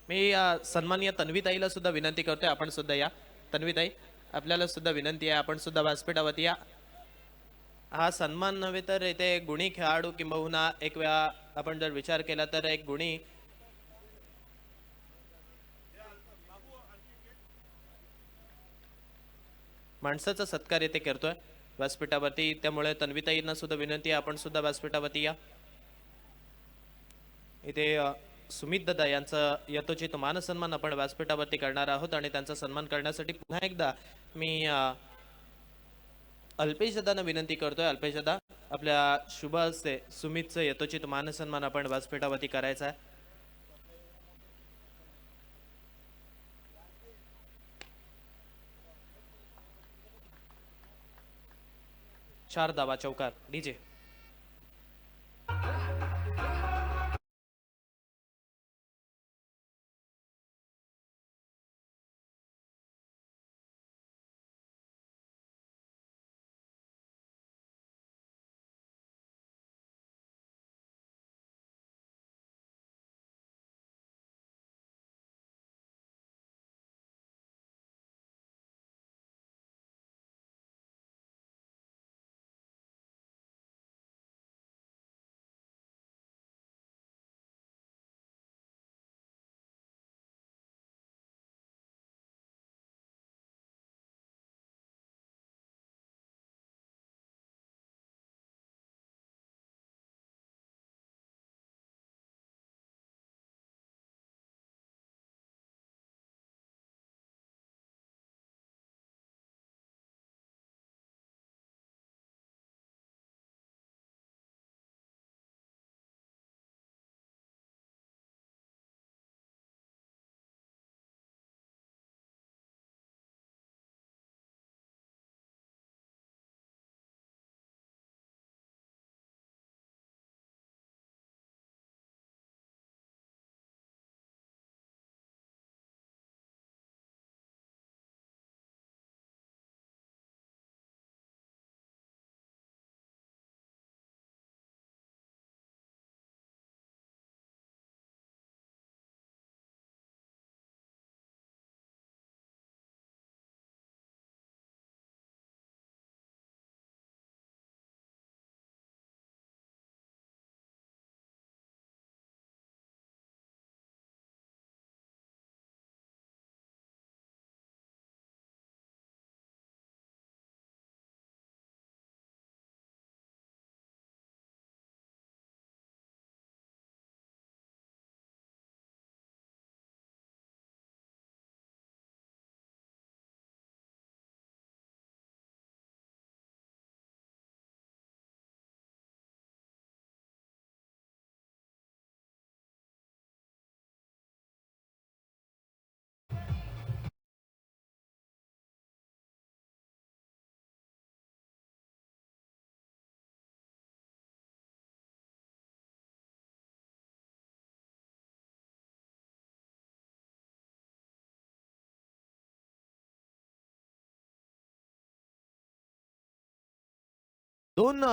मी सन्माननीय तन्वीताईला सुद्धा विनंती करतोय, आपण सुद्धा या. तन्वीताई, आपल्याला सुद्धा विनंती आहे, आपण सुद्धा व्यासपीठावरती या. हा सन्मान नव्हे तर इथे गुणी खेळाडू किंबहुना एक वेळा आपण जर विचार केला तर एक गुणी माणसाचा सत्कार इथे करतोय व्यासपीठावरती. त्यामुळे तन्वीताईंना सुद्धा विनंती आहे, आपण सुद्धा व्यासपीठावरती या. इथे सुमित दादा यांचा यथोचित मानसन्मान आपण व्यासपीठावरती करणार आहोत आणि त्यांचा सन्मान करण्यासाठी पुन्हा एकदा मी अल्पेश दादांना विनंती करतोय. अल्पेश दादा, आपल्या शुभ हस्ते सुमितचं यथोचित मानसन्मान आपण व्यासपीठावरती करायचा आहे. 4 धावा चौकार. डीजे. दोन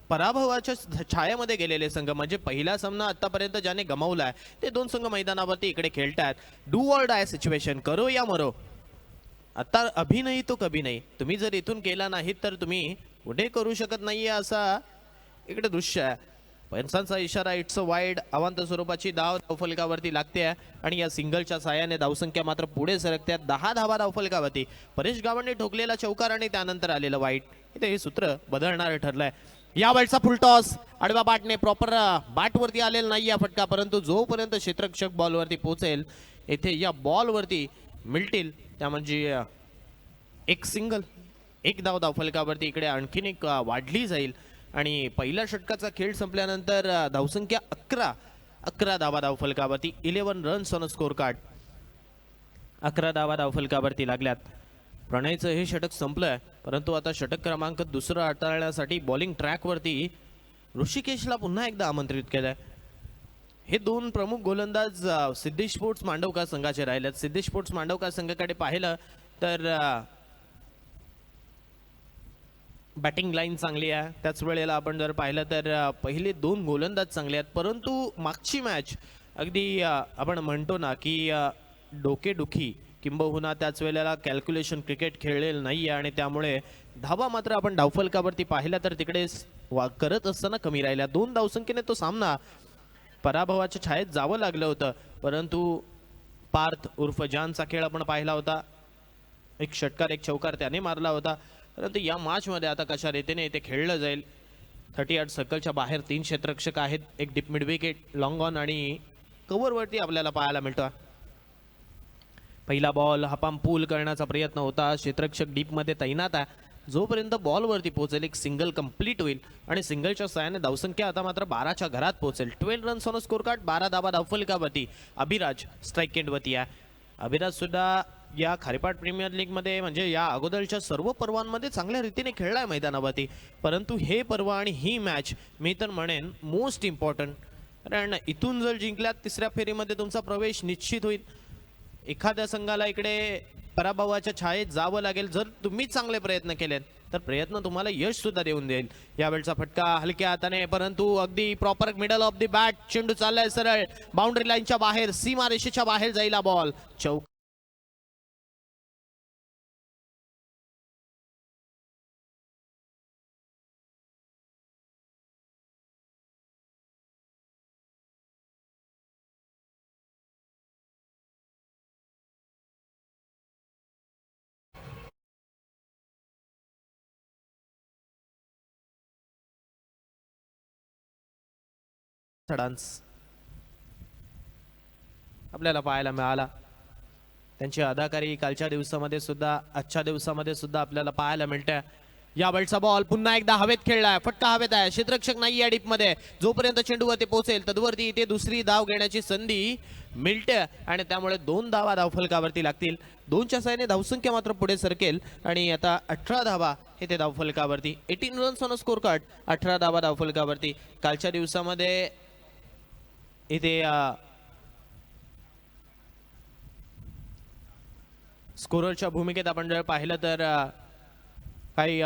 पराभवाच्या छायामध्ये गेलेले संघ, म्हणजे पहिला सामना आतापर्यंत ज्याने गमावलाय ते दोन संघ मैदानावरती इकडे खेळतात. डू ऑर डाय सिच्युएशन, करो या मरो. आता अभी नाही तो कभी नाही. तुम्ही जर इथून केला नाहीत तर तुम्ही पुढे करू शकत नाहीये, असा इकडे दृश्य आहे. पंचांचा इशारा, इट्स अ वाईड. अवांत स्वरूपाची धाव धावफलकावरती लागते आणि या सिंगलच्या साहाय्याने धावसंख्या मात्र पुढे सरकते. 10 धावा धावफलकावरती. परेश गावांनी ठोकलेला चौकार आणि त्यानंतर आलेलं वाईट, इथे हे सूत्र बदलणार ठरलंय. या वेळचा फुलटॉस आडवा बाटने प्रॉपर बाटवरती आलेला नाही या फटका, परंतु जोपर्यंत क्षेत्ररक्षक बॉलवरती पोहोचेल येथे या बॉलवरती मिळतील त्या म्हणजे एक सिंगल, एक धाव धावफलकावरती इकडे आणखीन एक वाढली जाईल. आणि पहिल्या षटकाचा खेळ संपल्यानंतर धावसंख्या 11 धावा धावफलकावरती. 11 रन्स ऑन स्कोर कार्ड. 11 धावा धावफलकावरती लागल्यात. प्रणयचं हे षटक संपलंय, परंतु आता षटक क्रमांक दुसरं हाताळण्यासाठी बॉलिंग ट्रॅकवरती ऋषिकेशला पुन्हा एकदा आमंत्रित केलंय. हे दोन प्रमुख गोलंदाज सिद्धेश स्पोर्ट्स मांडवकार संघाचे राहिलेत. सिद्धेश स्पोर्ट्स मांडवकार संघाकडे पाहिलं तर बॅटिंग लाईन चांगली आहे. त्याच वेळेला आपण जर पाहिलं तर पहिले दोन गोलंदाज चांगले आहेत, परंतु मागची मॅच अगदी आपण म्हणतो ना की डोकेदुखी किंबहुना त्याच वेळेला कॅल्क्युलेशन क्रिकेट खेळलेलं नाही आहे आणि त्यामुळे धावा मात्र आपण डावफलकावरती पाहिला तर तिकडे करत असताना कमी राहिल्या. 2 धावसंख्येने तो सामना पराभवाच्या छायेत जावं लागलं होतं, परंतु पार्थ उर्फ जानचा खेळ आपण पाहिला होता. एक षटकार एक चौकार त्याने मारला होता, परंतु या मॅचमध्ये आता कशा रीतीने ते खेळलं जाईल. 38 सर्कलच्या बाहेर 3 क्षेत्ररक्षक आहेत, एक deep mid wicket, long on आणि कव्हरवरती आपल्याला पाहायला मिळतो. पहिला बॉल हपाम पूल करण्याचा प्रयत्न होता, क्षेत्ररक्षक डीपमध्ये तैनात आहे. जोपर्यंत बॉलवरती पोहोचेल एक सिंगल कंप्लीट होईल आणि सिंगलच्या सहाय्याने धावसंख्या आता मात्र 12च्या घरात पोहोचेल. 12 रन्स ऑन स्कोर कार्ड, 12 धावा धावफलकावरती. अभिराज स्ट्राईक एंडवरती आहे. अभिराज सुद्धा या खारेपाट प्रीमियर लीग मध्ये म्हणजे या अगोदरच्या सर्व पर्वांमध्ये चांगल्या रीतीने खेळलाय मैदानावरती, परंतु हे पर्व आणि ही मॅच मी तर म्हणेन मोस्ट इम्पॉर्टंट. कारण इथून जर जिंकल्यात तिसऱ्या फेरीमध्ये तुमचा प्रवेश निश्चित होईल. एखाद्या संघाला इकडे पराभवाच्या छायेत जावं लागेल. जर तुम्ही चांगले प्रयत्न केलेत तर प्रयत्न तुम्हाला यश सुद्धा देऊन देईल. यावेळचा फटका हलक्या हाताने, परंतु अगदी proper middle of the bat. चेंडू चाललाय सरळ बाउंड्री लाईनच्या बाहेर, सीमा रेषेच्या बाहेर जाईल बॉल. चौक डान्स आपल्याला पाहायला मिळाला. त्यांची अदाकारी कालच्या दिवसामध्ये सुद्धा आजच्या दिवसामध्ये सुद्धा आपल्याला पाहायला मिळते. या बॉलचा बॉल पुन्हा एकदा हवेत खेळलाय, फटका हवेत आहे. क्षेत्ररक्षक नाही या डीप मध्ये. जोपर्यंत चेंडूवरती पोहोचेल तदवरती इथे दुसरी धाव घेण्याची संधी मिळते आणि त्यामुळे 2 धावा धावफलकावरती लागतील. 2च्या साहाय्याने धावसंख्या मात्र पुढे सरकेल आणि आता 18 धावा हे ते धावफलकावरती. 18 रन्स ऑन स्कोर कार्ड, 18 धावा धावफलकावरती. कालच्या दिवसामध्ये इथे स्कोररच्या भूमिकेत आपण जर पाहिलं तर काही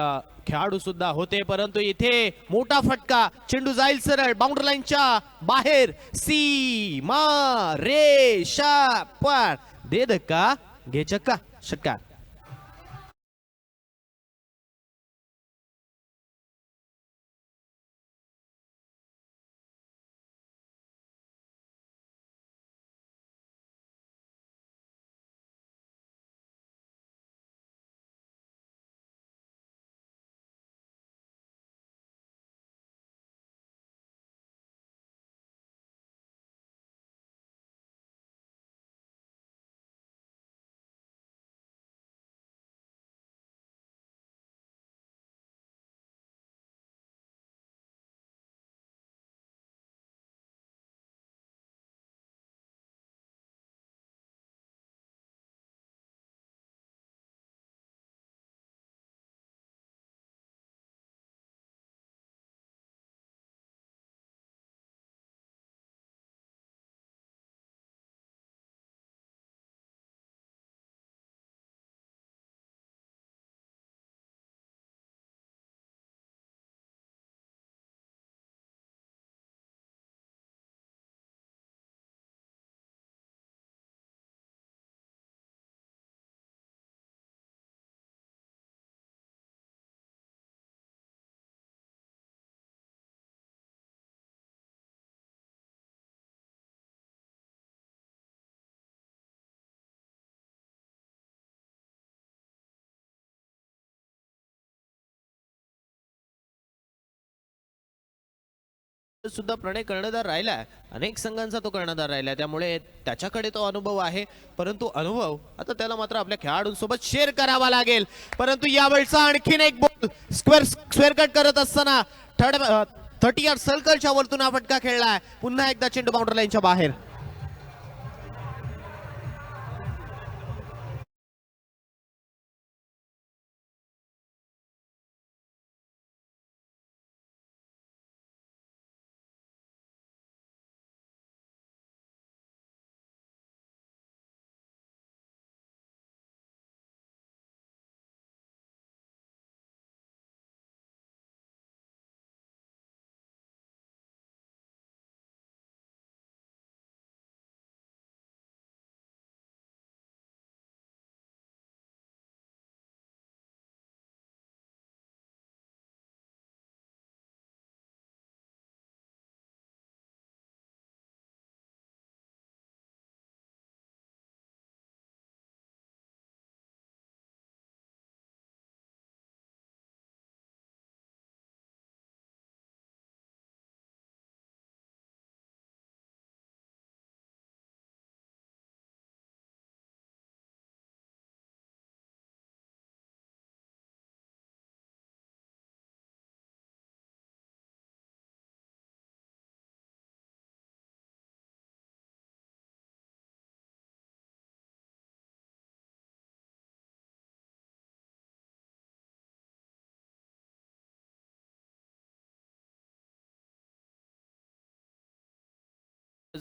खेळाडू सुद्धा होते, परंतु इथे मोठा फटका. चेंडू जाईल सरळ बाउंड्री लाईनच्या बाहेर, सीमा रेषा पार. दे धक्का घे चक्का, षटकार. सुद्धा प्रणय कर्णधार राहिलाय, अनेक संघांचा तो कर्णधार राहिलाय, त्यामुळे त्याच्याकडे तो अनुभव आहे. परंतु अनुभव आता त्याला मात्र आपल्या खेळाडूंसोबत शेअर करावा लागेल. परंतु यावेळचा आणखीन एक बॉल स्क्वेअर कट करत असताना 38 सर्कलच्या वरतून हा फटका खेळलाय. पुन्हा एकदा चेंडू बाउंड्री लाईनच्या बाहेर.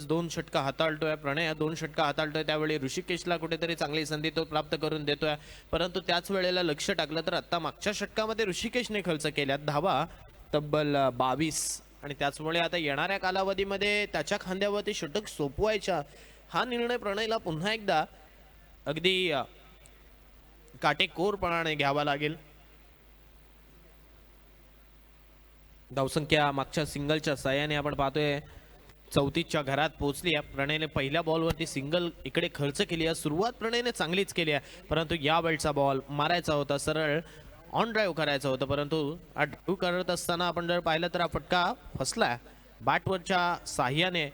दोन षटका हाताळतोय प्रणय, दोन षटका हाताळतोय. त्यावेळी ऋषिकेशला कुठेतरी चांगली संधी तो प्राप्त करून देतोय, परंतु त्याच वेळेला लक्ष टाकलं तर आता मागच्या षटकामध्ये ऋषिकेशने खर्च केल्यात धावा तब्बल 22. आणि त्याचमुळे आता येणाऱ्या कालावधीमध्ये त्याच्या खांद्यावरती षटक सोपवायच्या हा निर्णय प्रणयला पुन्हा एकदा अगदी काटेकोरपणाने घ्यावा लागेल. धावसंख्या मागच्या सिंगलच्या साह्याने आपण पाहतोय 34च्या घरात पोहोचली आहे. प्रणयने पहिल्या बॉलवरती सिंगल इकडे खर्च केली आहे. सुरुवात प्रणयने चांगलीच केली आहे, परंतु या वेळचा बॉल मारायचा होता, सरळ ऑन ड्राईव्ह करायचं होतं, परंतु ड्राईव्ह करत असताना आपण जर पाहिलं तर हा फटका फसलाय. बॅटवरच्या साह्याने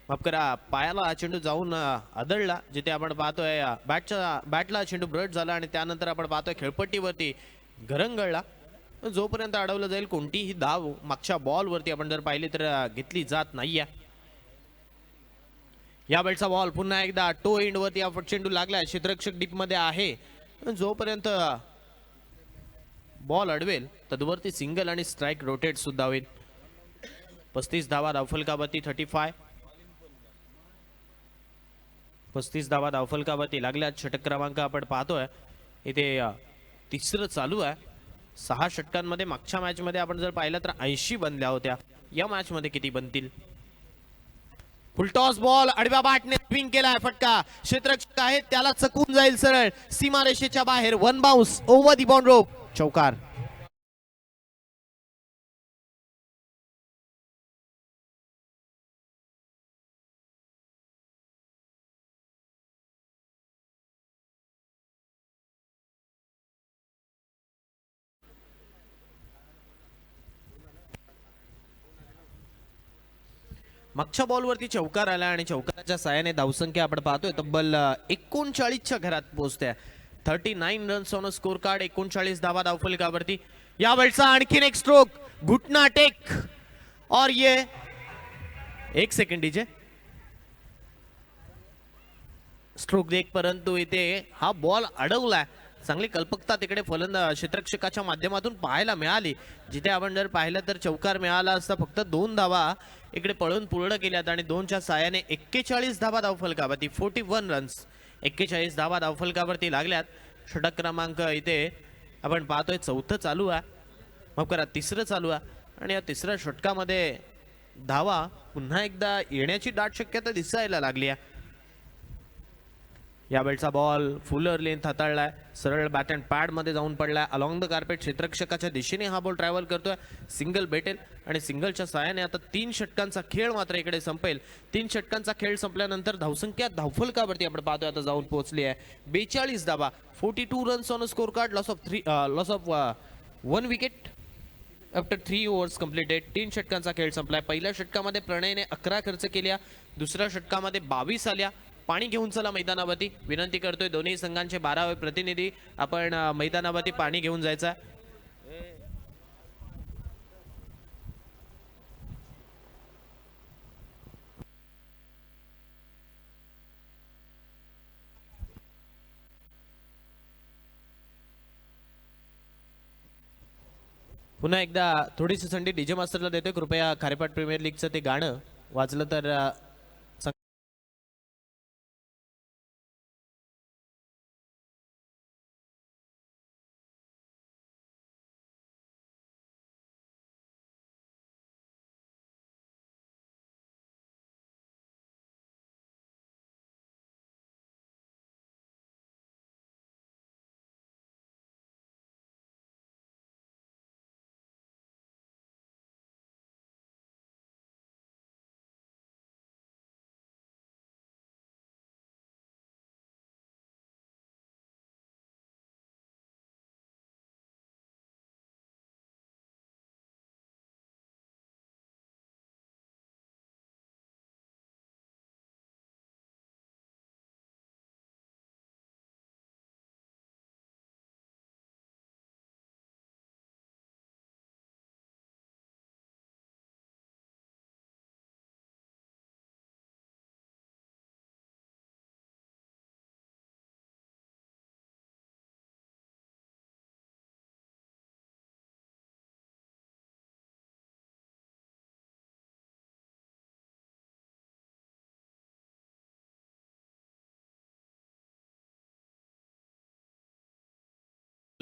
माफ करा पायाला चेंडू जाऊन आदळला, जिथे आपण पाहतोय बॅटला चेंडू ब्रट झाला आणि त्यानंतर आपण पाहतोय खेळपट्टीवरती घरंगळला. जोपर्यंत अडवलं जाईल कोणतीही धाव मागच्या बॉलवरती आपण जर पाहिली तर घेतली जात नाहीये. या वेळचा बॉल पुन्हा एकदा टो एंड वरती चेंडू लागलाय, क्षेत्ररक्षक डीप मध्ये आहे. जोपर्यंत बॉल अडवेल तदवरती सिंगल आणि स्ट्राईक रोटेट सुद्धा होईल. 35 धावा धावफलकावरती 35 धावा धावफलकावरती लागल्यात. षटक क्रमांक आपण पाहतोय इथे तिसरं चालू आहे. 6 षटकांमध्ये मागच्या मॅच मध्ये आपण जर पाहिलं तर 80 बनल्या होत्या. या मॅच मध्ये किती बनतील? फुलटॉस बॉल आडव्या बॅटने स्विंग केलाय, फटका क्षेत्ररक्षक आहे त्याला चकून जाईल, सरळ सीमारेषेच्या बाहेर. One bounce over the boundary rope, चौकार. मागच्या बॉलवरती चौकार आला आणि चौकाराच्या साहाय्याने धावसंख्या आपण पाहतोय तब्बल 39च्या घरात पोहोचते. 39 रन्स ऑन स्कोर कार्ड, 39 धावा धावफलकावरती. या वेळचा आणखीन एक स्ट्रोक, घुटना टेक और ये एक सेकंड डीजे स्ट्रोक देख, परंतु इथे हा बॉल अडवलाय. चांगली कल्पकता तिकडे फलंदाज क्षेत्ररक्षकाच्या माध्यमातून पाहायला मिळाली, जिथे आपण जर पाहिलं तर चौकार मिळाला असता. फक्त 2 धावा इकडे पळून पूर्ण केल्यात आणि 2च्या साह्याने 41 धावा धावफलकावरती 41 रन्स 41 धावा धावफलकावरती लागल्यात. षटक क्रमांक इथे आपण पाहतोय 4थं चालू आहे, माफ करा 3रं चालू आहे. आणि या 3ऱ्या षटकामध्ये धावा पुन्हा एकदा येण्याची दाट शक्यता दिसायला लागली आहे. यावेळचा बॉल फुलर लेंथ हाताळलाय, सरळ बॅट अँड पॅड मध्ये जाऊन पडलाय. अलॉंग द कार्पेट क्षेत्ररक्षकाच्या दिशेने हा बॉल ट्रॅव्हल करतोय. सिंगल भेटेल आणि सिंगलच्या साहाय्याने आता 3 षटकांचा खेळ मात्र इकडे संपेल. 3 षटकांचा खेळ संपल्यानंतर धावसंख्या धावफलकावरती आपण पाहतोय आता जाऊन पोहोचली आहे 42 धावा, 42 runs on score card. Loss of 1 wicket after 3 overs completed. 3 षटकांचा खेळ संपलाय. पहिल्या षटकामध्ये प्रणयने 11 खर्च केल्या, दुसऱ्या षटकामध्ये 22 आल्या. पाणी घेऊन चला मैदानावरती, विनंती करतोय दोन्ही संघांचे 12वे प्रतिनिधी आपण मैदानावरती पाणी घेऊन जायचा. पुन्हा एकदा थोडीशी संधी डीजे मास्टरला देतोय, कृपया खारेपाट प्रीमियर लीगचं ते गाणं वाजलं तर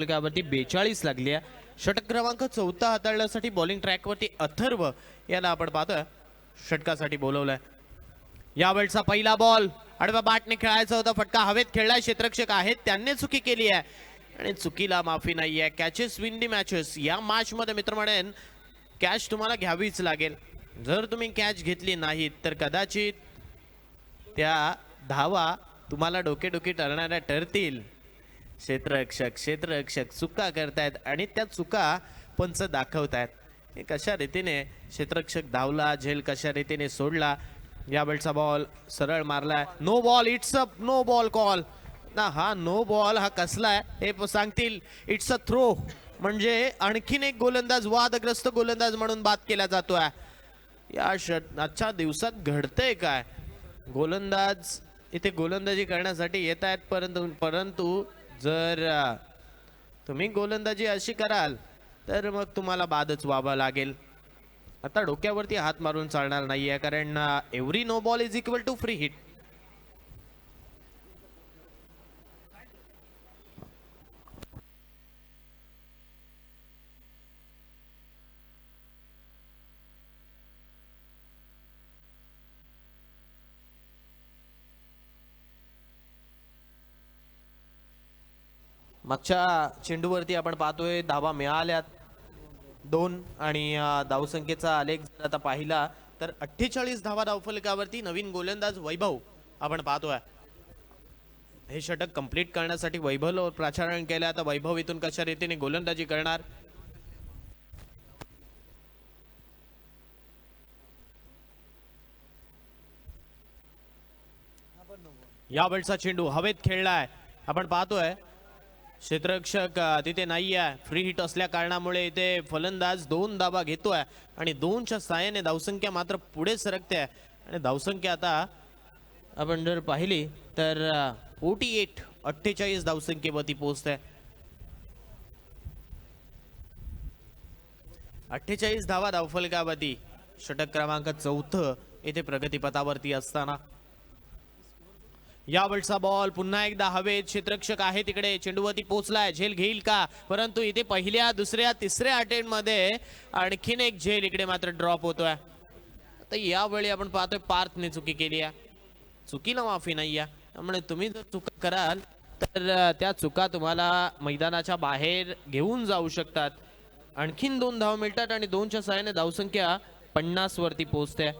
धावफलकावरती 42 लागली आहे. षटक क्रमांक 4 हाताळण्यासाठी बॉलिंग ट्रॅकवरती अथर्व याला आपण पाहतोय षटकासाठी बोलवलंय. यावेळचा पहिला बॉल आडव्या बॅटने खेळायचा होता, फटका हवेत खेळलाय. क्षेत्ररक्षक आहेत त्यांनी चुकी केली आहे आणि चुकीला माफी नाही आहे. Catches win the matches. या मॅच मध्ये मित्र म्हणेन कॅच तुम्हाला घ्यावीच लागेल. जर तुम्ही कॅच घेतली नाहीत तर कदाचित त्या धावा तुम्हाला डोकेडोकी ठरणाऱ्या ठरतील. क्षेत्ररक्षक चुका करतायत आणि त्या चुका पंच दाखवतायत. कशा रीतीने क्षेत्ररक्षक धावला, झेल कशा रीतीने सोडला. यावेळचा बॉल सरळ मारलाय. No ball. It's a no ball call ना. हा नो बॉल हा कसला आहे हे सांगतील. इट्स अ थ्रो म्हणजे आणखीन एक गोलंदाज वादग्रस्त गोलंदाज म्हणून बाद केला जातोय. या आजच्या दिवसात घडतंय काय? गोलंदाज इथे गोलंदाजी करण्यासाठी येत आहेत, परंतु जर तुम्ही गोलंदाजी अशी कराल तर मग तुम्हाला बादच व्हावा लागेल. आता डोक्यावरती हात मारून चालणार नाहीये, कारण every no ball is equal to free hit. मागच्या चेंडूवरती आपण पाहतोय धावा मिळाल्यात 2 आणि धावसंख्येचा आलेख जर आता पाहिला तर 48 धावा धावफलकावरती. नवीन गोलंदाज वैभव आपण पाहतोय. हे षटक कंप्लीट करण्यासाठी वैभव प्राचारण केलं. आता वैभव इथून कशा रीतीने गोलंदाजी करणार. यावेळचा चेंडू हवेत खेळलाय. आपण पाहतोय क्षेत्ररक्षक तिथे नाही आहे. फ्री हिट असल्या कारणामुळे इथे फलंदाज 2 धावा घेतोय आणि 2च्या साहाय्याने धावसंख्या मात्र पुढे सरकते. आणि धावसंख्या आता आपण जर पाहिली तर 48 धावसंख्येवरती पोहोचते. 48 धावा धावफलकावरती. षटक क्रमांक 4 इथे प्रगतीपथावरती असताना यावेळचा बॉल पुन्हा एकदा हवेत. क्षेत्ररक्षक आहे तिकडे, चेंडूवरती पोहोचलाय. झेल घेईल का? परंतु इथे पहिल्या, दुसऱ्या, तिसऱ्या अटेम्प्ट मध्ये आणखीन एक झेल इकडे मात्र ड्रॉप होतोय. आता यावेळी आपण पाहतोय पार्थने चुकी केली आहे. चुकीला माफी नाही आहे. त्यामुळे तुम्ही जर चुका कराल तर त्या चुका तुम्हाला मैदानाच्या बाहेर घेऊन जाऊ शकतात. आणखीन 2 धावा मिळतात आणि 2च्या साहाय्याने धावसंख्या 50 वरती पोहोचते.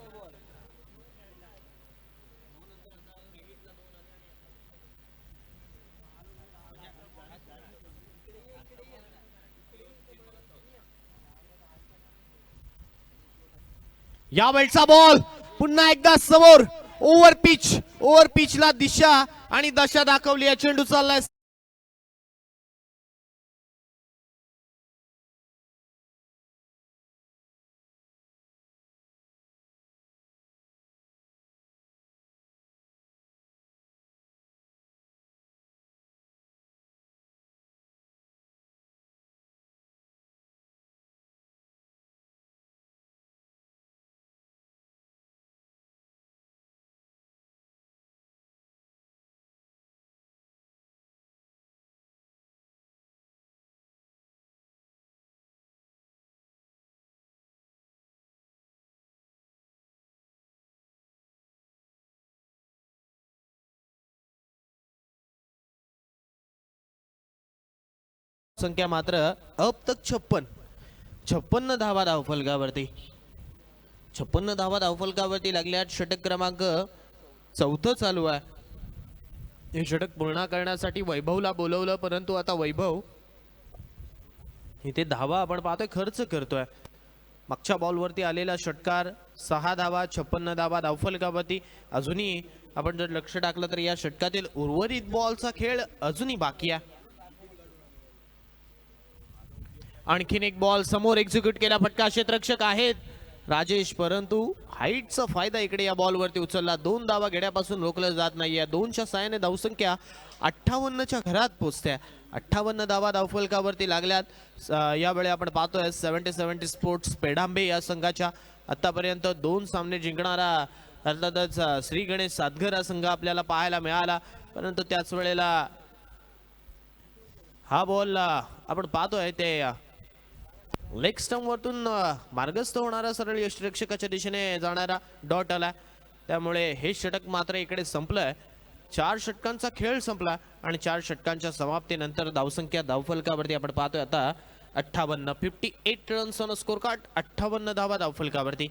यावेळचा बॉल पुन्हा एकदा समोर. ओव्हर पिचला दिशा आणि दशा दाखवली आहे. चेंडू चाललाय संख्या मात्र अब तक 56 धावा धावफलकावरती. 56 धावा धावफलकावरती लागल्यात. षटक क्रमांक 4 चालू आहे. हे षटक पूर्ण करण्यासाठी वैभवला बोलवलं, परंतु आता वैभव इथे धावा आपण पाहतोय खर्च करतोय. मागच्या बॉलवरती आलेला षटकार 6 धावा, 56 धावा धावफलकावरती. अजूनही आपण जर लक्ष टाकलं तर या षटकातील उर्वरित बॉलचा खेळ अजूनही बाकी आहे. आणखीन एक बॉल समोर एक्झिक्यूट केला. फटका क्षेत्ररक्षक आहेत राजेश, परंतु हाईटचा फायदा इकडे या बॉलवरती उचलला. 2 धावा घेण्यापासून रोखलं जात नाहीये. 2च्या साहाय्याने धावसंख्या 58च्या घरात पोहोचते. 58 धावा धावफलकावरती लागल्यात. यावेळी आपण पाहतोय 70 स्पोर्ट्स पेडांबे या संघाच्या आतापर्यंत 2 सामने जिंकणारा अर्थातच श्री गणेश सातघर हा संघ आपल्याला पाहायला मिळाला, परंतु त्याच वेळेला हा बॉल आपण पाहतोय ते लेग स्टंप वरतून मार्गस्थ होणारा सरळ यष्टिरक्षकाच्या दिशेने जाणारा डॉट आला. त्यामुळे हे षटक मात्र इकडे संपलंय. 4 षटकांचा खेळ संपला आणि 4 षटकांच्या समाप्तीनंतर धावसंख्या धावफलकावरती आपण पाहतोय आता 58 रन्स ऑन स्कोर कार्ड. 58 धावा धावफलकावरती.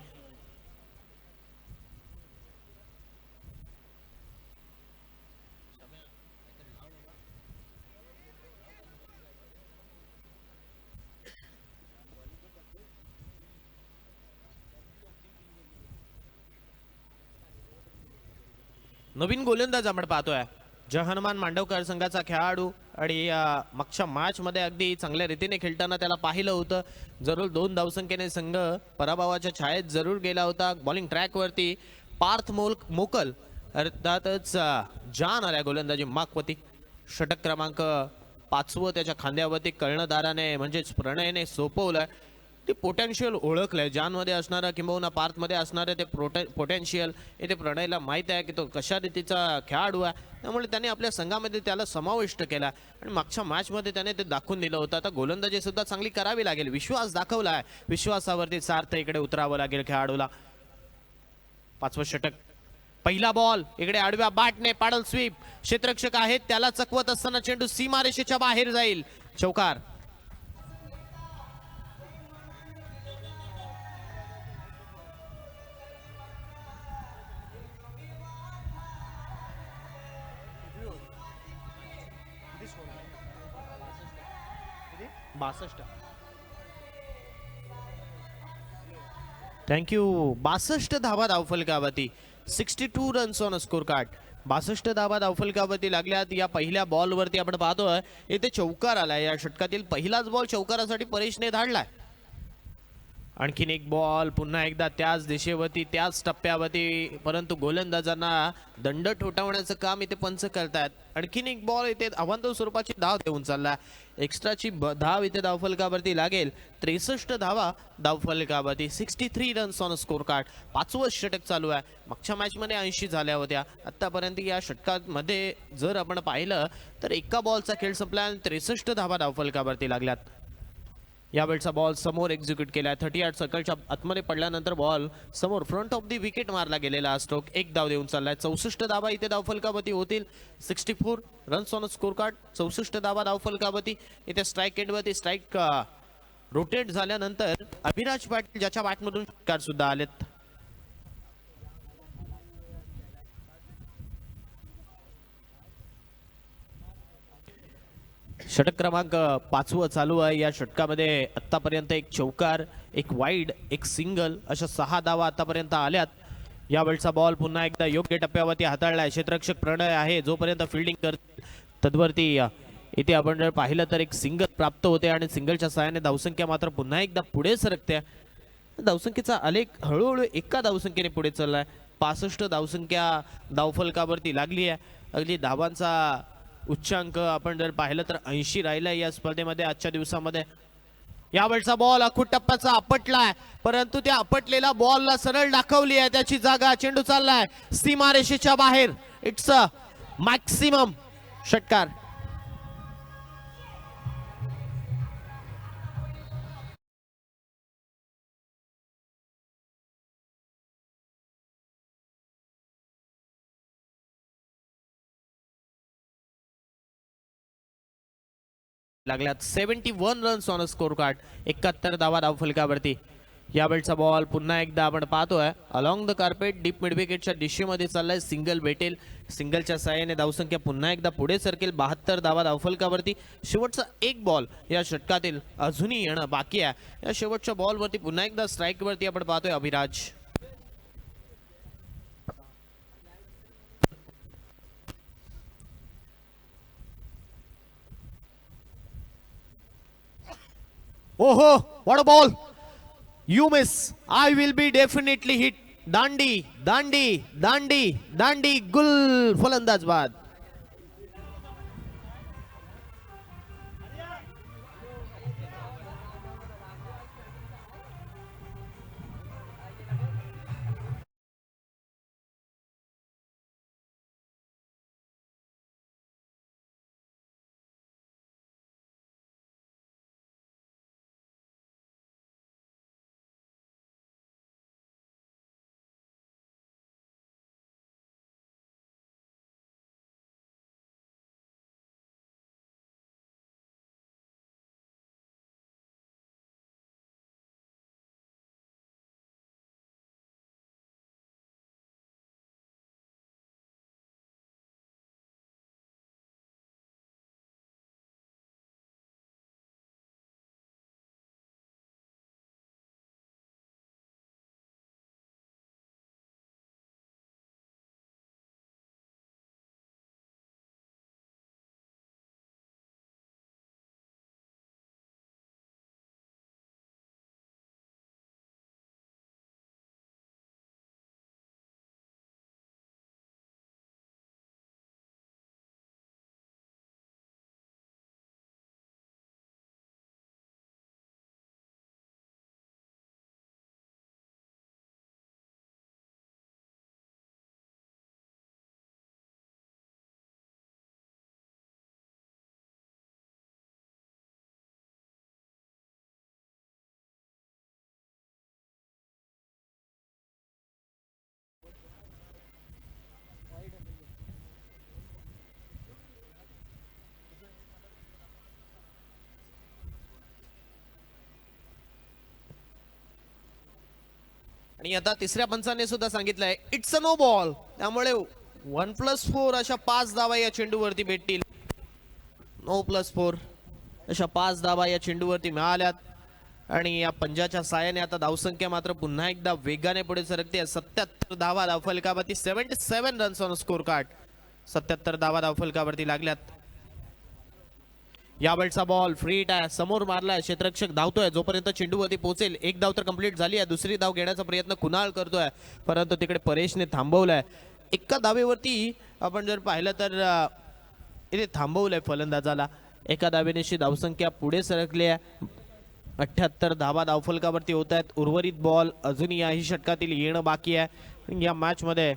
नवीन गोलंदाज आपण पाहतोय जहानमान मांडवकर संघाचा खेळाडू आणि मागच्या मॅच मध्ये अगदी चांगल्या रीतीने खेळताना त्याला पाहिलं होतं. जरूर 2 धावसंख्येने संघ पराभवाच्या छायेत जरूर गेला होता. बॉलिंग ट्रॅक वरती पार्थ मोकल अर्थातच जान आल्या गोलंदाजी मागवती. षटक क्रमांक 5 त्याच्या खांद्यावरती कर्णधाराने म्हणजेच प्रणयने सोपवलंय. ते पोटेन्शियल ओळखलंय जानमध्ये असणारा किंबहुना पार्थमध्ये असणारं ते पोटेन्शियल इथे प्रणयला माहीत आहे की तो कशा रीतीचा खेळाडू आहे. त्यामुळे त्याने आपल्या संघामध्ये त्याला समाविष्ट केला आणि मागच्या मॅचमध्ये त्याने ते दाखवून दिलं होतं. आता गोलंदाजी सुद्धा चांगली करावी लागेल. विश्वास दाखवला आहे. विश्वासावरती सार्थ इकडे उतरावं लागेल खेळाडूला. 5वं षटक. पहिला बॉल इकडे आडव्या बॅटने पॅडल स्वीप. क्षेत्ररक्षक आहेत त्याला चकवत असताना चेंडू सीमारेषेच्या बाहेर जाईल. चौकार. थँक्यू. 62 धावा धावफलकावरती. 62 रन्स ऑन स्कोर कार्ड. 62 धावा धावफलकावरती लागल्यात. या पहिल्या बॉलवरती आपण पाहतोय इथे चौकार आलाय. या षटकातील पहिलाच बॉल चौकारासाठी परेशने धाडलाय. आणखीन एक बॉल पुन्हा एकदा त्याच दिशेवरती त्याच टप्प्यावरती परंतु गोलंदाजांना दंड ठोठावण्याचं काम इथे पंच करतात. आणखीन एक बॉल इथे आव्हानात्मक स्वरूपाची धाव देऊन चालला. एक्स्ट्राची धाव इथे धावफलकावरती लागेल. 63 धावा धावफलकावरती. 63 रन्स ऑन स्कोर कार्ड. 5वं षटक चालू आहे. मागच्या मॅच मध्ये 80 झाल्या होत्या. आतापर्यंत या षटकामध्ये जर आपण पाहिलं तर एका बॉलचा खेळ संपला आणि 63 धावा धावफलकावरती लागल्यात. यावेळचा बॉल समोर एक्झिक्यूट केलाय. 38 सर्कलच्या आतमध्ये पडल्यानंतर बॉल समोर फ्रंट ऑफ दी विकेट मारला गेलेला स्ट्रोक. 1 धाव देऊन चाललाय. 64 धावा इथे धावफलकावरती होतील. 64 रन्स ऑन स्कोर कार्ड. 64 धावा धावफलकावरती. इथे स्ट्राईक एंडवरती स्ट्राईक रोटेट झाल्यानंतर अभिराज पाटील ज्याच्या बॅटमधून षटकार सुद्धा आलेत. षटक क्रमांक 5 चालू आहे. या षटकामध्ये आतापर्यंत एक चौकार, एक वाईड, एक सिंगल अशा 6 धावा आतापर्यंत आल्यात. यावेळचा बॉल पुन्हा एकदा योग्य टप्प्यावरती हाताळलाय. क्षेत्ररक्षक प्रणय आहे जोपर्यंत फिल्डिंग करते तद्वरती इथे आपण जर पाहिलं तर एक सिंगल प्राप्त होते आणि सिंगलच्या सहाय्याने धावसंख्या मात्र पुन्हा एकदा पुढे सरकते. धावसंख्येचा आलेख हळूहळू एका धावसंख्येने पुढे चाललाय. 65 धावसंख्या धावफलकावरती लागली आहे. अगदी धावांचा उच्चांक आपण जर पाहिलं तर 80 राहिलाय या स्पर्धेमध्ये आजच्या दिवसामध्ये. यावेळचा बॉल अखूट टप्प्याचा आपटलाय परंतु त्या आपटलेला बॉलला सरळ दाखवली आहे त्याची जागा. चेंडू चाललाय सीमारेषेच्या बाहेर. इट्स अ मॅक्सिमम षटकार. लागल्यात. 71 रन्स ऑन स्कोर कार्ड. 71 धावा धावफलकावरती. यावेळचा बॉल पुन्हा एकदा आपण पाहतोय along the carpet deep mid विकेटच्या दिशेमध्ये चाललाय. सिंगल भेटेल. सिंगलच्या साहाय्याने धावसंख्या पुन्हा एकदा पुढे सरकेल. 72 धावा धावफलकावरती. शेवटचा एक बॉल या षटकातील अजूनही येणं बाकी आहे. या शेवटच्या बॉलवरती पुन्हा एकदा स्ट्राईक वरती आपण पाहतोय अभिराज. ओहो what a ball. You miss. I will be definitely hit. दांडी दांडी दांडी दांडी गुल फलंदाज बाद. आणि आता तिसऱ्या पंचाने सुद्धा सांगितलंय इट्स अ नो बॉल, त्यामुळे 1+4 अशा 5 धावा या चेंडूवरती भेटतील. 9+4 अशा 5 धावा या चेंडूवरती मिळाल्यात आणि या पंजाच्या साहाय्याने आता धावसंख्या मात्र पुन्हा एकदा वेगाने पुढे सरकते. 77 धावा धावफलकावरती, 77 रन्स ऑन स्कोर कार्ड. 77 धावा धावफलकावरती लागल्यात. यावेळचा बॉल फ्री आहे, समोर मारलाय, क्षेत्ररक्षक धावतोय, जोपर्यंत चेंडूवरती पोहोचेल. एक धाव तर कंप्लीट झाली आहे, दुसरी धाव घेण्याचा प्रयत्न कुणाल करतोय, परंतु तिकडे परेशने थांबवलाय. एका धावेवरती आपण जर पाहिलं तर इथे थांबवलंय फलंदाजाला. एका धावेनेशी धावसंख्या पुढे सरकली आहे. 78 धावा धावफलकावरती होत आहेत. उर्वरित बॉल अजून याही षटकातील येणं बाकी आहे. या मॅच मध्ये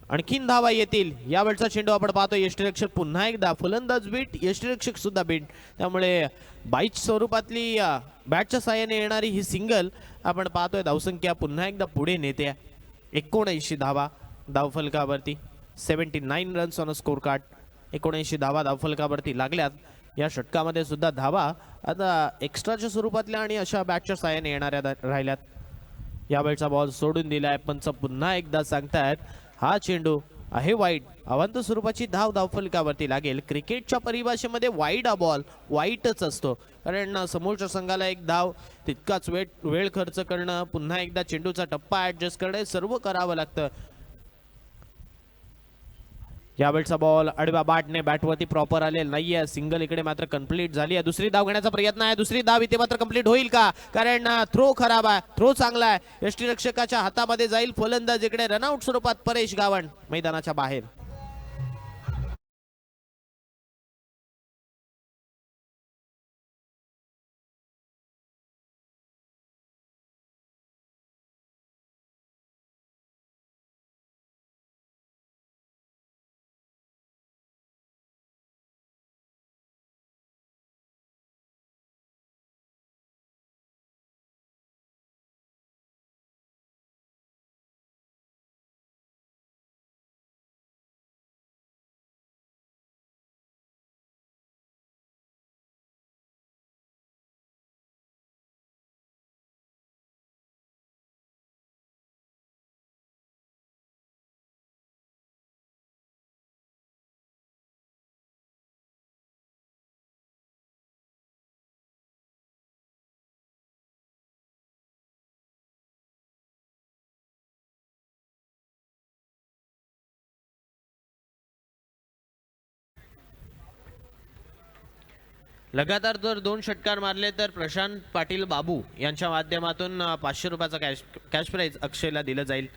आणखीन धावा येतील. यावेळचा चेंडू आपण पाहतो, यष्टिरक्षक पुन्हा एकदा फलंदाज बीट, यष्टिरक्षक सुद्धा बीट, त्यामुळे बाईच स्वरूपातली बॅटच्या साहाय्याने येणारी ही सिंगल आपण पाहतोय. धावसंख्या पुन्हा एकदा पुढे नेते. 79 धावा धावफलकावरती, 79 runs on a score card. 79 धावा धावफलकावरती लागल्यात. या षटकामध्ये सुद्धा धावा आता एक्स्ट्राच्या स्वरूपातल्या आणि अशा बॅटच्या साहाय्याने येणाऱ्या राहिल्यात. यावेळचा बॉल सोडून दिलाय. पंच पुन्हा एकदा सांगतायत हा चेंडू आहे वाईट. अवांत स्वरूपाची धाव धावफलकावरती लागेल. क्रिकेटच्या परिभाषेमध्ये वाईट हा बॉल वाईटच असतो, कारण समोरच्या संघाला एक धाव तितकाच वेळ खर्च करणं, पुन्हा एकदा चेंडूचा टप्पा ऍडजस्ट करणे, सर्व करावं लागतं. यावेळचा बॉल आडव्या बाटने बॅटवरती प्रॉपर आलेला नाहीये. सिंगल इकडे मात्र कंप्लीट झाली आहे. दुसरी धाव घेण्याचा प्रयत्न आहे. दुसरी धाव इथे मात्र कंप्लीट होईल का, कारण थ्रो खराब आहे. थ्रो चांगला आहे, यष्टिरक्षकाच्या हातामध्ये जाईल. फलंदाज इकडे रनआउट स्वरूपात परेश गावण मैदानाच्या बाहेर. लगातार जर 2 षटकार मारले तर प्रशांत पाटील बाबू यांच्या माध्यमातून 500 रुपयाचा कॅश प्राइज अक्षयला दिलं जाईल.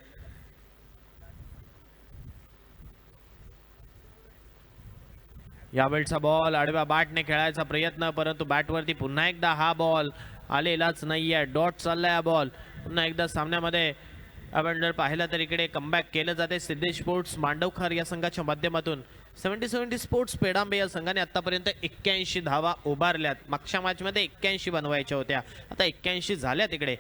यावेळचा बॉल आडव्या बॅटने खेळायचा प्रयत्न, परंतु बॅटवरती पुन्हा एकदा हा बॉल आलेलाच नाहीये. डॉट चाललाय हा बॉल. पुन्हा एकदा सामन्यामध्ये आपण जर पाहिलं तर इकडे कमबॅक केलं जाते. सिद्धेश स्पोर्ट्स मांडवखर या संघाच्या माध्यमातून 70 स्पोर्ट्स पेडांबे या संघाने आतापर्यंत 81 धावा उभारल्यात. मागच्या मॅच मध्ये 81 बनवायच्या होत्या, आता 81 झाल्या. तिकडे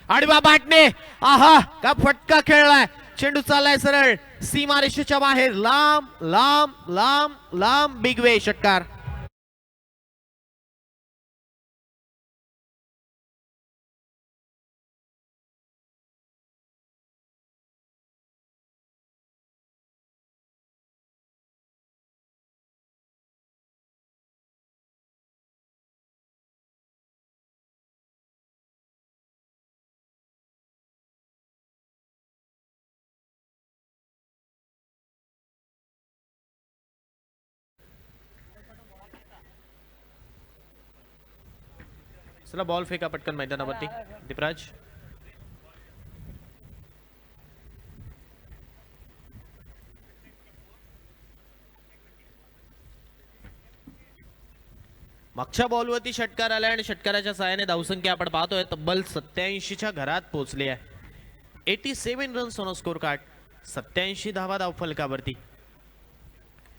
आडव्या बॅटने आहा का फटका खेळलाय. चेंडू चाललाय सरळ सीमारेषेच्या बाहेर, लांब लांब लांब लांब. बिग वे षटकार. चला बॉल फेका पटकन मैदानावरती. दीपराज मागच्या बॉलवरती षटकार आलाय आणि षटकाराच्या साहाय्याने धावसंख्या आपण पाहतोय तब्बल 87च्या घरात पोहोचली आहे. 87 रन्स ऑन स्कोर कार्ड, 87 धावा धावफलकावरती.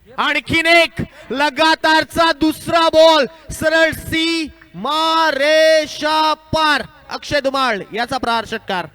आणखीन एक लगातारचा दुसरा बॉल सरळ सी मारेशा पार. अक्षय धुमाळ याचा प्रहार षटकार.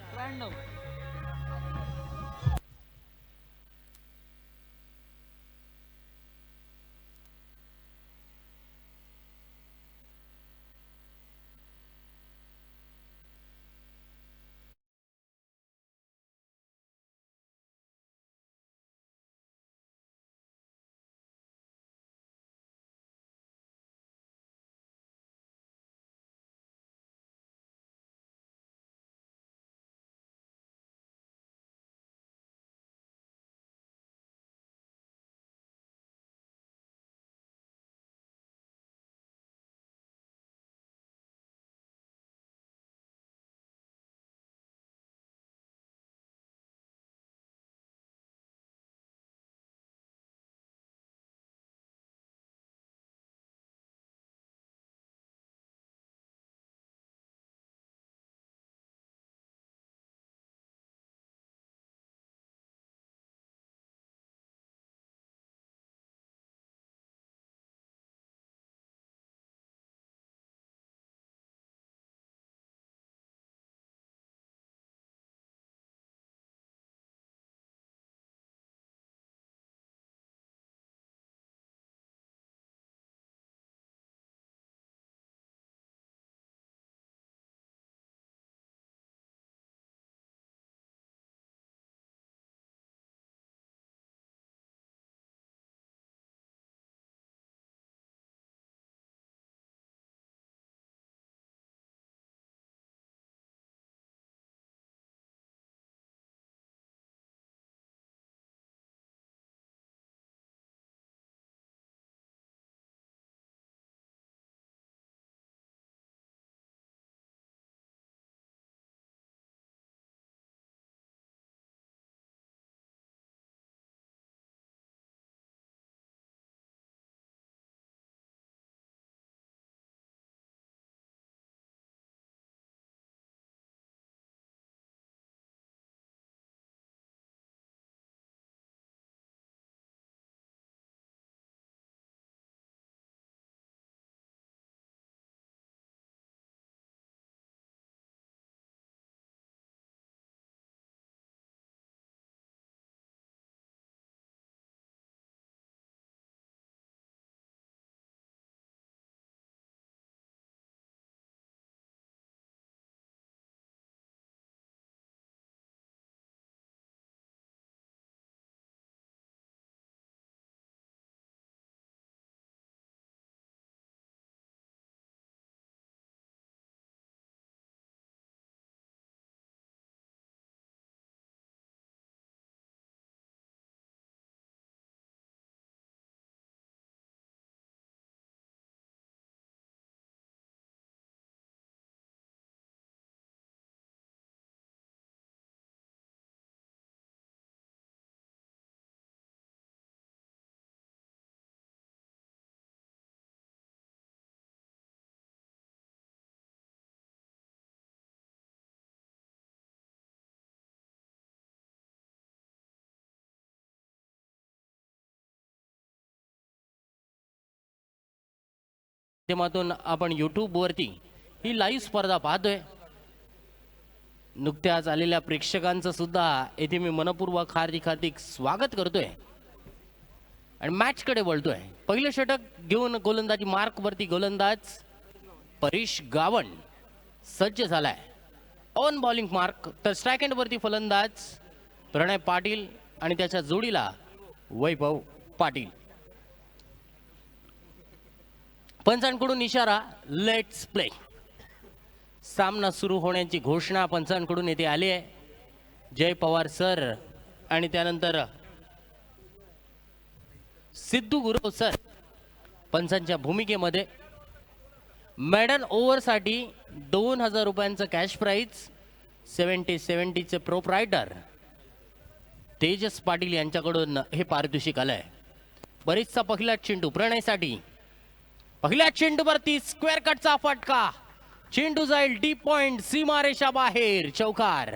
माध्यमातून आपण यूट्यूबवरती ही लाईव्ह स्पर्धा पाहतोय. नुकत्याच आलेल्या प्रेक्षकांचं सुद्धा येथे मी मनपूर्वक हार्दिक हार्दिक स्वागत करतोय आणि मॅच कडे वळतोय. पहिलं षटक घेऊन गोलंदाजी मार्क वरती गोलंदाज परेश गावण सज्ज झालाय. ऑन बॉलिंग मार्क तर स्ट्राइक एंड वरती फलंदाज प्रणय पाटील आणि त्याच्या जोडीला वैभव पाटील. पंचांकडून इशारा लेट्स प्ले. सामना सुरू होण्याची घोषणा पंचांकडून येथे आली आहे. जय पवार सर आणि त्यानंतर सिद्धू गुरव सर पंचांच्या भूमिकेमध्ये. मेडन ओव्हरसाठी 2000 रुपयांचं कॅश प्राइज. 70-70 चे प्रोप्रायटर तेजस पाटील यांच्याकडून हे पारितोषिक आलंय. बरीचसा पहिला चेंडू प्रणयसाठी. पहिल्या चेंडूवरती स्क्वेअर कटचा फटका. चेंडू जाईल डीप पॉइंट सीमारेषा बाहेर. चौकार.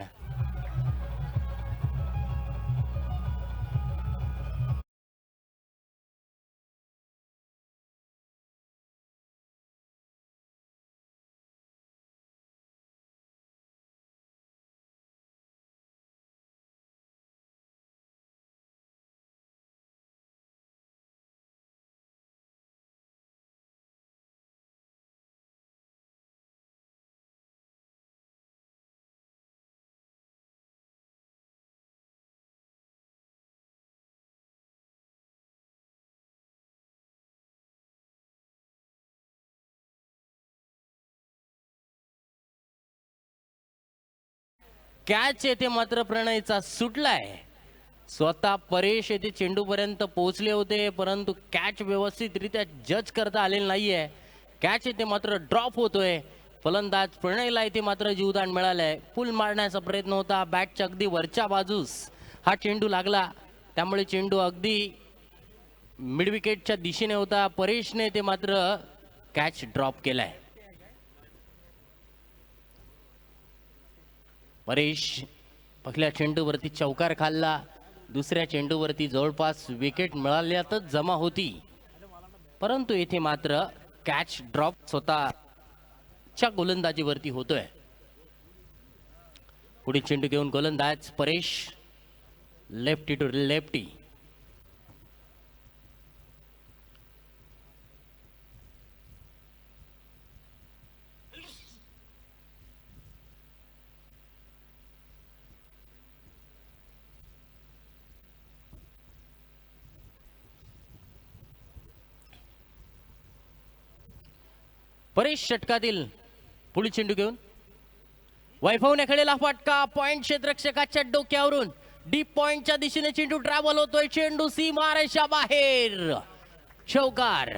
कॅच येथे मात्र प्रणयचा सुटलाय. स्वतः परेश येथे चेंडूपर्यंत पोहोचले होते परंतु कॅच व्यवस्थितरित्या जज करता आलेला नाहीये. कॅच येथे मात्र ड्रॉप होतोय. फलंदाज प्रणयला येथे मात्र जीवदान मिळालंय. फुल मारण्याचा प्रयत्न होता. बॅटच्या अगदी वरच्या बाजूस हा चेंडू लागला त्यामुळे चेंडू अगदी मिड विकेटच्या दिशेने होता. परेशने ते मात्र कॅच ड्रॉप केलाय. परेश पहिल्या चेंडूवरती चौकार खाल्ला. दुसऱ्या चेंडूवरती जवळपास विकेट मिळाल्यातच जमा होती परंतु येथे मात्र कॅच ड्रॉप स्वतःच्या गोलंदाजीवरती होतोय. पुढे चेंडू घेऊन गोलंदाज Paresh lefty to lefty. Paresh षटकातील पुढील चेंडू घेऊन वैभवने खेळलेला फटका. पॉइंट क्षेत्ररक्षकाच्या डोक्यावरून डीप पॉइंटच्या दिशेने चेंडू ट्रॅव्हल होतोय. चेंडू सीमारेषा बाहेर. चौकार.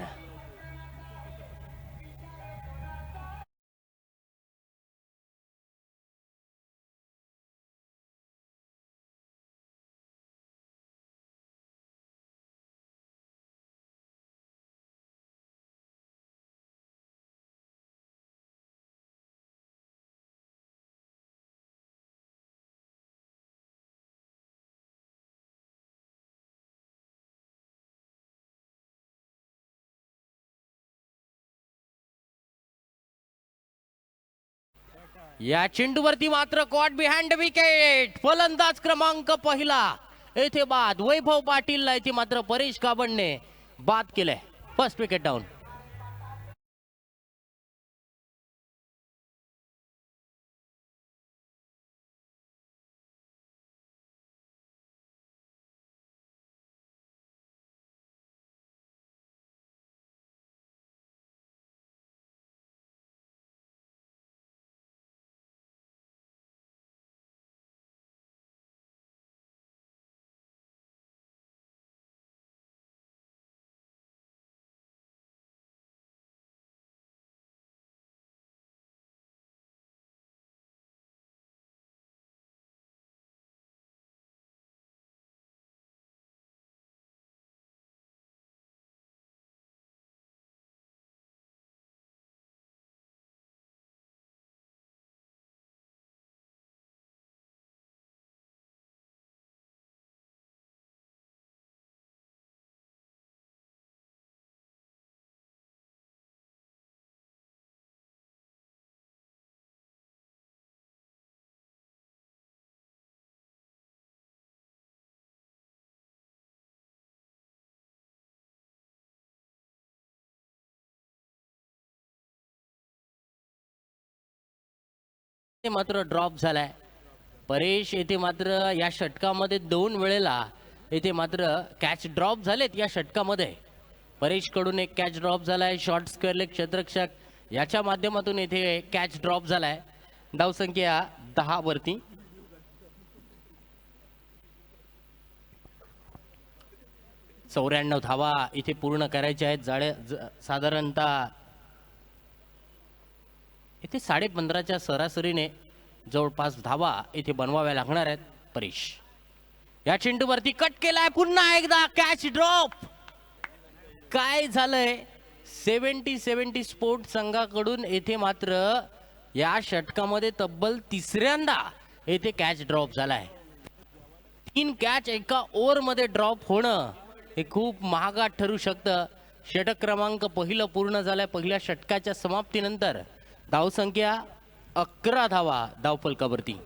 या चेंडूवरती मात्र कॉट बिहाइंड विकेट. फलंदाज क्रमांक पहिला येथे बाद. वैभव पाटीलला येथे मात्र परेश गावणने बाद केलंय. First wicket down. ते मात्र ड्रॉप झालाय. परेश येथे मात्र या षटकामध्ये 2 वेळेला येथे मात्र कॅच ड्रॉप झालेत या षटकामध्ये. परेश कडून एक कॅच ड्रॉप झालाय. शॉर्ट स्क्वेअर लेग क्षेत्ररक्षक याच्या माध्यमातून येथे कॅच ड्रॉप झालाय. धावसंख्या 10 वरती. चौऱ्याण्णव धावा इथे पूर्ण करायच्या आहेत. साधारणतः इथे 15.5च्या सरासरीने जवळपास धावा इथे बनवाव्या लागणार आहेत. परेश या चेंडूवरती कट केलाय. पुन्हा एकदा कॅच ड्रॉप. काय झालंय 70 स्पोर्ट संघाकडून येथे मात्र या षटकामध्ये तब्बल तिसऱ्यांदा येथे कॅच ड्रॉप झालाय. 3 कॅच एका ओव्हरमध्ये ड्रॉप होणं हे खूप महागात ठरू शकतं. षटक क्रमांक पहिलं पूर्ण झालंय. पहिल्या षटकाच्या समाप्तीनंतर धावसंख्या 11 धावा धावफलकावरती.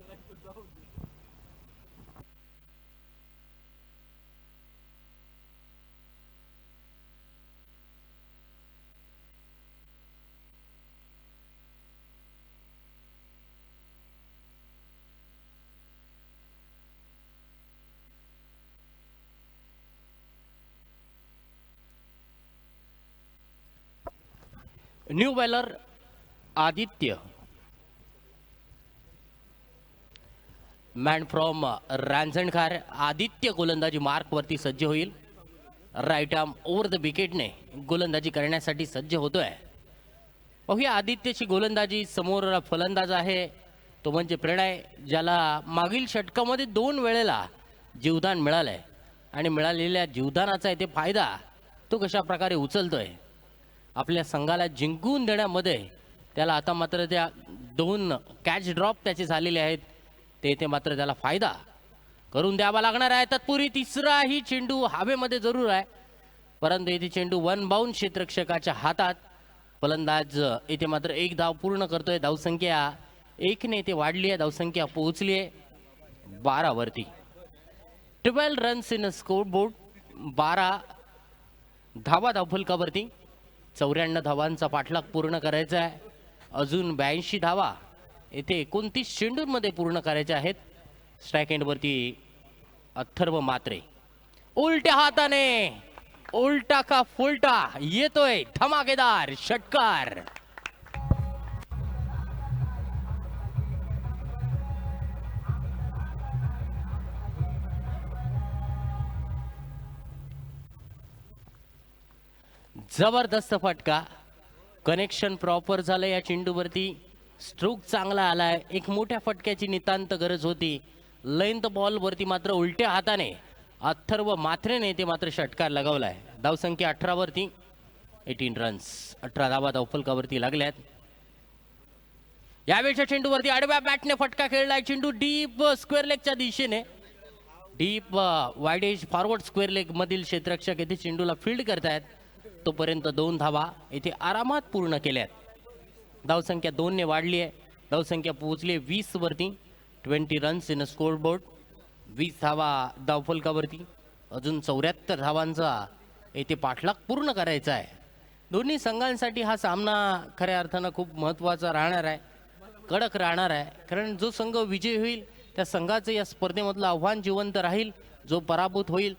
New bowler Aditya man from Ranjankhar. Aditya गोलंदाजी मार्क वरती सज्ज होईल. राईट आर्म ओव्हर द विकेटने गोलंदाजी करण्यासाठी सज्ज होतोय. पाहूया आदित्यची गोलंदाजी. समोर फलंदाज आहे तो म्हणजे प्रणय, ज्याला मागील षटकामध्ये 2 वेळेला जीवदान मिळालंय आणि मिळालेल्या जीवदानाचा इथे फायदा तो कशा प्रकारे उचलतोय. आपल्या संघाला जिंकून देण्यामध्ये त्याला आता मात्र त्या 2 कॅच ड्रॉप त्याचे झालेले आहेत. ते इथे मात्र त्याला फायदा करून द्यावा लागणार आहे. तत्पूर्वी तिसराही चेंडू हवेमध्ये जरूर आहे, परंतु इथे चेंडू 1 बाउंड क्षेत्ररक्षकाच्या हातात. फलंदाज इथे मात्र 1 धाव पूर्ण करतोय. धावसंख्या 1 ने इथे वाढली आहे. धावसंख्या पोहोचली आहे 12 वरती. 12 रन्स इन स्कोर बोर्ड. 12 धावा धावफलकावरती. 94 धावांचा पाठलाग पूर्ण करायचा आहे. अजून 82 धावा येथे 29 चेंडूंमध्ये पूर्ण करायच्या आहेत. स्ट्राईक एंडवरती अथर्व मात्रे. उलट्या हाताने उलटा का फुलटा येतोय धमाकेदार षटकार. जबरदस्त फटका. कनेक्शन प्रॉपर झालं या चेंडूवरती. स्ट्रोक चांगला आलाय. एक मोठ्या फटक्याची नितांत गरज होती. लेंथ बॉल वरती मात्र उलट्या हाताने अथर्व मात्रेने ते मात्र षटकार लगावलाय. धावसंख्या 18 वरती. 18 रन्स. 18 धावा धावफलकावरती लागल्यात. यावेळच्या चेंडूवरती आडव्या बॅटने फटका खेळलाय. चेंडू डीप स्क्वेअर लेगच्या दिशेने. Deep wide as forward square leg मधील क्षेत्ररक्षक येथे चेंडूला फील्ड करतायत. तोपर्यंत 2 धावा येथे आरामात पूर्ण केल्यात. धावसंख्या 2 ने वाढली आहे. धावसंख्या पोहोचली 20 वरती. 20 रन्स इन स्कोर बोर्ड. 20 धावा धावफलकावरती. अजून 74 धावांचा येथे पाठलाग पूर्ण करायचा आहे. दोन्ही संघांसाठी हा सामना खऱ्या अर्थानं खूप महत्त्वाचा राहणार आहे. कडक राहणार आहे, कारण जो संघ विजयी होईल त्या संघाचं या स्पर्धेमधलं आव्हान जिवंत राहील. जो पराभूत होईल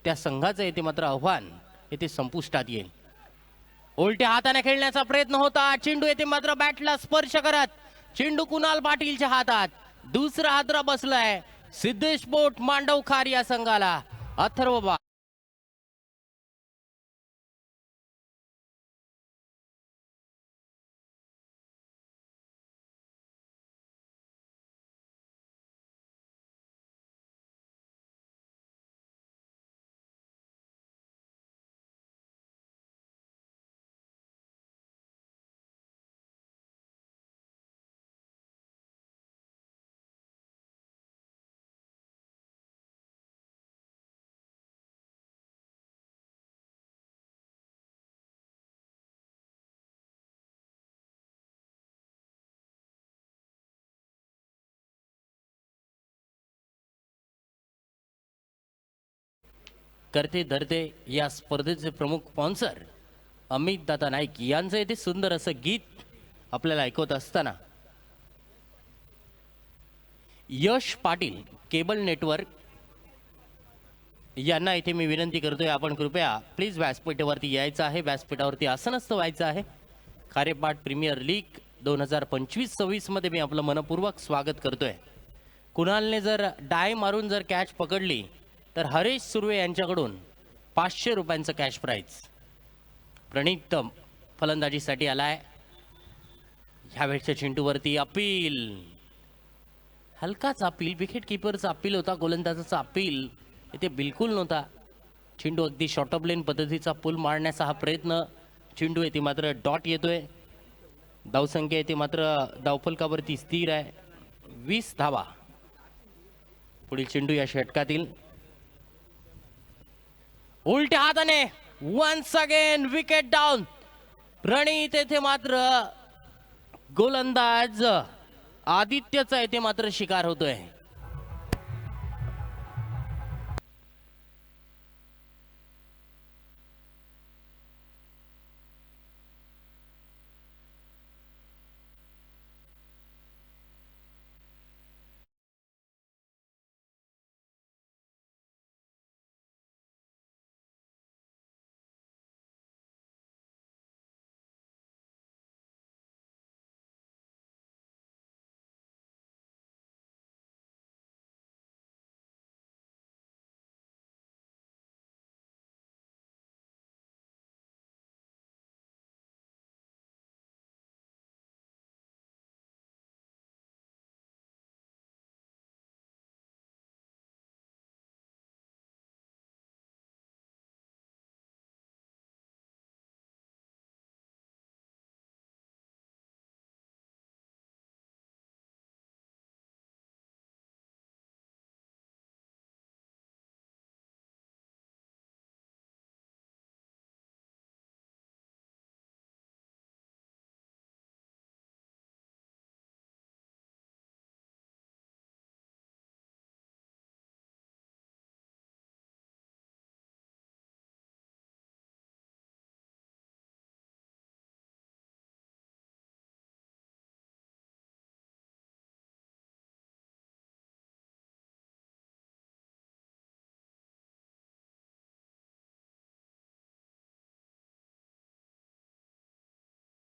त्या संघाचं येथे मात्र आव्हान येथे संपुष्टात येईल. उलट्या हाताने खेळण्याचा प्रयत्न होता. चेंडू येथे मात्र बॅटला स्पर्श करत चेंडू कुणाल पाटीलच्या हातात. दुसरा हादरा बसलाय सिद्धेश बोट मांडवखार या संघाला. अथर्व करते धरते या स्पर्धेचे प्रमुख स्पॉन्सर अमित दादा नाईक यांचं येथे सुंदर असं गीत आपल्याला ऐकवत असताना यश पाटील केबल नेटवर्क यांना इथे मी विनंती करतोय, आपण कृपया प्लीज व्यासपीठावरती यायचं आहे. व्यासपीठावरती आसनस्थ व्हायचं आहे. खारेपाट प्रीमियर लीग 2025-26 मध्ये मी आपलं मनपूर्वक स्वागत करतोय. कुणालने जर डाय मारून जर कॅच पकडली तर हरेश सुर्वे यांच्याकडून 500 रुपयांचं कॅश प्राईज. प्रणित फलंदाजीसाठी आलाय. ह्यावेळच्या चेंडूवरती अपील, हलकाच अपील, विकेट किपरचा अपील होता, गोलंदाजाचा अपील इथे बिलकुल नव्हता. चेंडू अगदी शॉर्ट ऑफ लेन पद्धतीचा पूल मारण्याचा हा प्रयत्न, चेंडू येथे मात्र डॉट येतोय. धावसंख्या येथे मात्र धावफलकावरती स्थिर आहे, 20 धावा. पुढील चेंडू या षटकातील उलट्या हाताने वन्स अगेन विकेट डाऊन. प्रणित येथे मात्र गोलंदाज आदित्यचा येथे मात्र शिकार होतोय.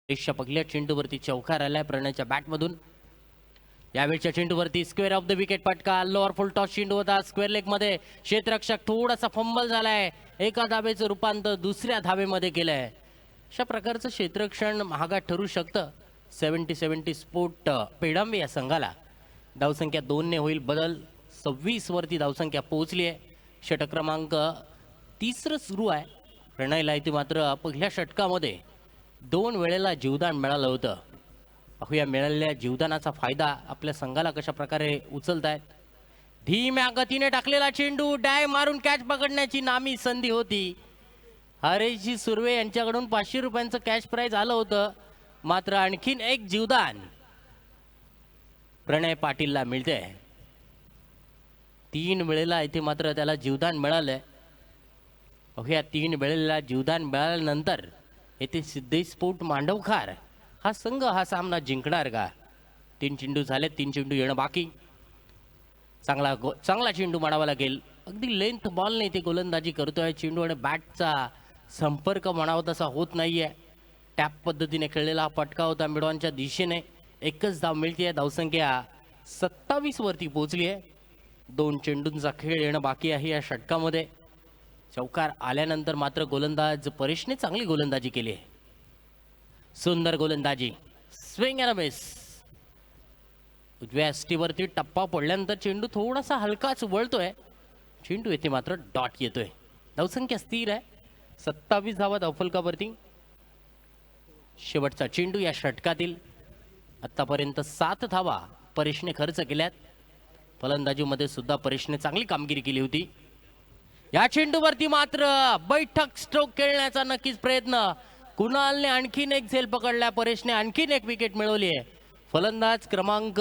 च्या पहिल्या चेंडूवरती चौकार आलाय प्रणयच्या बॅटमधून. यावेळच्या चेंडूवरती स्क्वेअर ऑफ द विकेट पटका. लोअर फुल टॉस चेंडू होता स्क्वेअर लेग मध्ये. क्षेत्ररक्षक थोडासा फंबल झालाय. एका धावेचं रूपांतर दुसऱ्या धावेमध्ये केलंय. अशा प्रकारचं क्षेत्ररक्षण महागात ठरू शकतं. 70-70 स्पोर्ट पेडांबे या संघाला. धावसंख्या 2 ने होईल बदल. 26 वरती धावसंख्या पोहोचली आहे. षटक क्रमांक 3 सुरू आहे. प्रणयला इथे मात्र पहिल्या षटकामध्ये 2 वेळेला जीवदान मिळालं होतं. पाहूया मिळालेल्या जीवदानाचा फायदा आपल्या संघाला कशा प्रकारे उचलतायत. धीम्या गतीने टाकलेला चेंडू, डाय मारून कॅच पकडण्याची नामी संधी होती. हरेशजी सुर्वे यांच्याकडून 500 रुपयांचं कॅश प्राइज आलं होतं. मात्र आणखीन एक जीवदान प्रणय पाटीलला मिळते. 3 वेळेला इथे मात्र त्याला जीवदान मिळालंय. पाहूया 3 वेळेला जीवदान मिळाल्यानंतर येथे सिद्धेश स्पोर्ट मांडवखार हा संघ हा सामना जिंकणार का. 3 चेंडू झाले, 3 चेंडू येणं बाकी. चांगला चेंडू मारावा लागेल. अगदी लेंथ बॉलने इथे गोलंदाजी करतोय. चेंडू आणि बॅटचा संपर्क म्हणावा तसा होत नाहीये. टॅप पद्धतीने खेळलेला हा फटका होता मिडॉनच्या दिशेने. एकच धाव मिळते. धावसंख्या 27 वरती पोहोचली आहे. 2 चेंडूंचा खेळ येणं बाकी आहे या षटकामध्ये. चौकार आल्यानंतर मात्र गोलंदाज परेशने चांगली गोलंदाजी केली आहे. सुंदर गोलंदाजी, स्विंग अँड मिस. उजव्या स्टीवरती टप्पा पडल्यानंतर चेंडू थोडासा हलकाच वळतोय. चेंडू येथे मात्र डॉट येतोय. धावसंख्या स्थिर आहे, 27 धावा धावफलकावरती. शेवटचा चेंडू या षटकातील. आतापर्यंत 7 धावा परेशने खर्च केल्यात. फलंदाजीमध्ये सुद्धा परेशने चांगली कामगिरी केली होती. या चेंडूवरती मात्र बैठक स्ट्रोक खेळण्याचा नक्कीच प्रयत्न. कुणालने आणखीन एक झेल पकडला. परेशने आणखीन एक विकेट मिळवली आहे. फलंदाज क्रमांक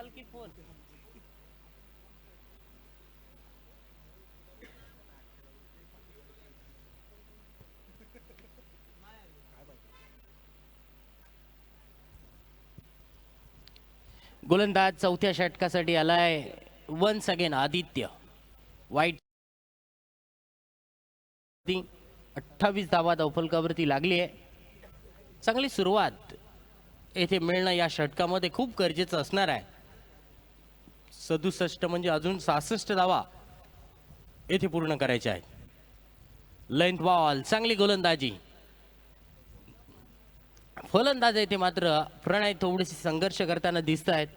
कॉल की फोन. गोलंदाज चौथ्या षटकासाठी आलाय वन्स अगेन आदित्य. वाईट 28 धावा धावफलकावरती लागली आहे. चांगली सुरुवात येथे मिळणं या षटकामध्ये खूप गरजेचं असणार आहे. 67 म्हणजे अजून 66 धावा येथे पूर्ण करायच्या आहेत. लेंथ बॉल, चांगली गोलंदाजी. फलंदाज येथे मात्र प्रणय थोडीशी संघर्ष करताना दिसत आहेत.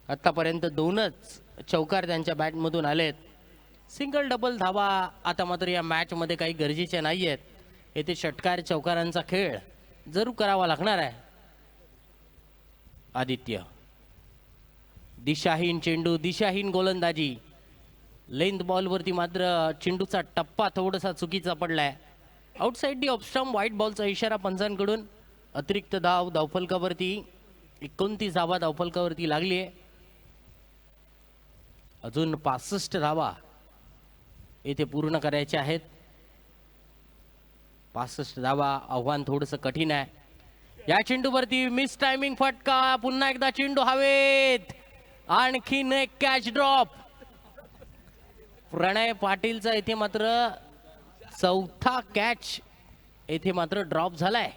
आतापर्यंत 2च चौकार त्यांच्या बॅटमधून आलेत. सिंगल डबल धावा आता मात्र या मॅच मध्ये काही गरजेच्या नाही आहेत. येथे षटकार चौकारांचा खेळ जरूर करावा लागणार आहे. आदित्य, दिशाहीन चेंडू, दिशाहीन गोलंदाजी. लेंथ बॉलवरती मात्र चेंडूचा टप्पा थोडासा चुकीचा पडलाय. Outside the off stump, white बॉलचा इशारा पंचांकडून. अतिरिक्त धाव धावफलकावरती 29 धावा धावफलकावरती लागली आहे. अजून 65 धावा येथे पूर्ण करायचे आहेत. 65 धावा, आव्हान थोडंसं कठीण आहे. या चेंडूवरती मिस टायमिंग फटका. पुन्हा एकदा चेंडू हवेत. आणखीन एक कॅच ड्रॉप. प्रणय पाटीलचा इथे मात्र चौथा कॅच येथे मात्र ड्रॉप झालाय.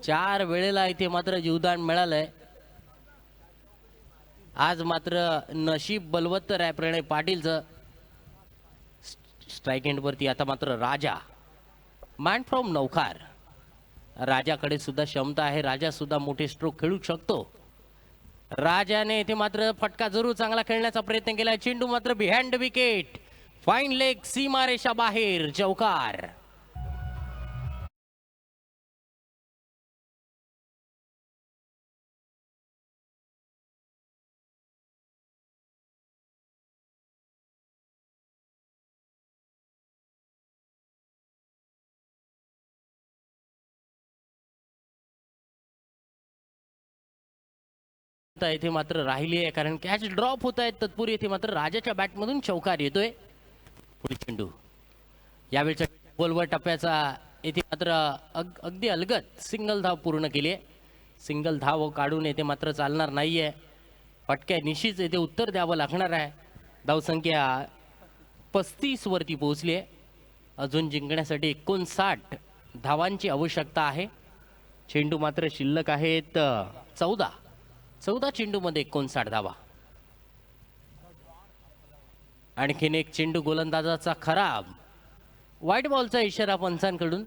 4 वेळेला इथे मात्र जीवदान मिळालंय. आज मात्र नशीब बलवत्तर आहे प्रणय पाटीलचं. स्ट्राईक एंड वरती आता मात्र राजा, मॅन फ्रॉम नौखार. राजाकडे सुद्धा क्षमता आहे. राजा सुद्धा मोठे स्ट्रोक खेळू शकतो. राजाने इथे मात्र फटका जरूर चांगला खेळण्याचा प्रयत्न केला. चेंडू मात्र बिहाइंड विकेट. फाईन लेग, सीमारेषा बाहेर, चौकार. येथे मात्र राहिली आहे कारण कॅच ड्रॉप होत आहेत. तत्पूर्वी येथे मात्र राजाच्या बॅटमधून चौकार येतोय. पुढील चेंडू यावेळच्या बॉलवर टप्प्याचा येथे मात्र अगदी अलगद सिंगल धाव पूर्ण केली आहे. सिंगल धाव काढून येथे मात्र चालणार नाहीये. फटक्या निश्चित येथे उत्तर द्यावं लागणार आहे. धावसंख्या 35 वरती पोहोचली आहे. अजून जिंकण्यासाठी 59 धावांची आवश्यकता आहे. चेंडू मात्र शिल्लक आहेत 14 चेंडूमध्ये 59 धावा. आणखीन एक चेंडू गोलंदाजाचा खराब. व्हाईट बॉलचा इशारा पंचांकडून.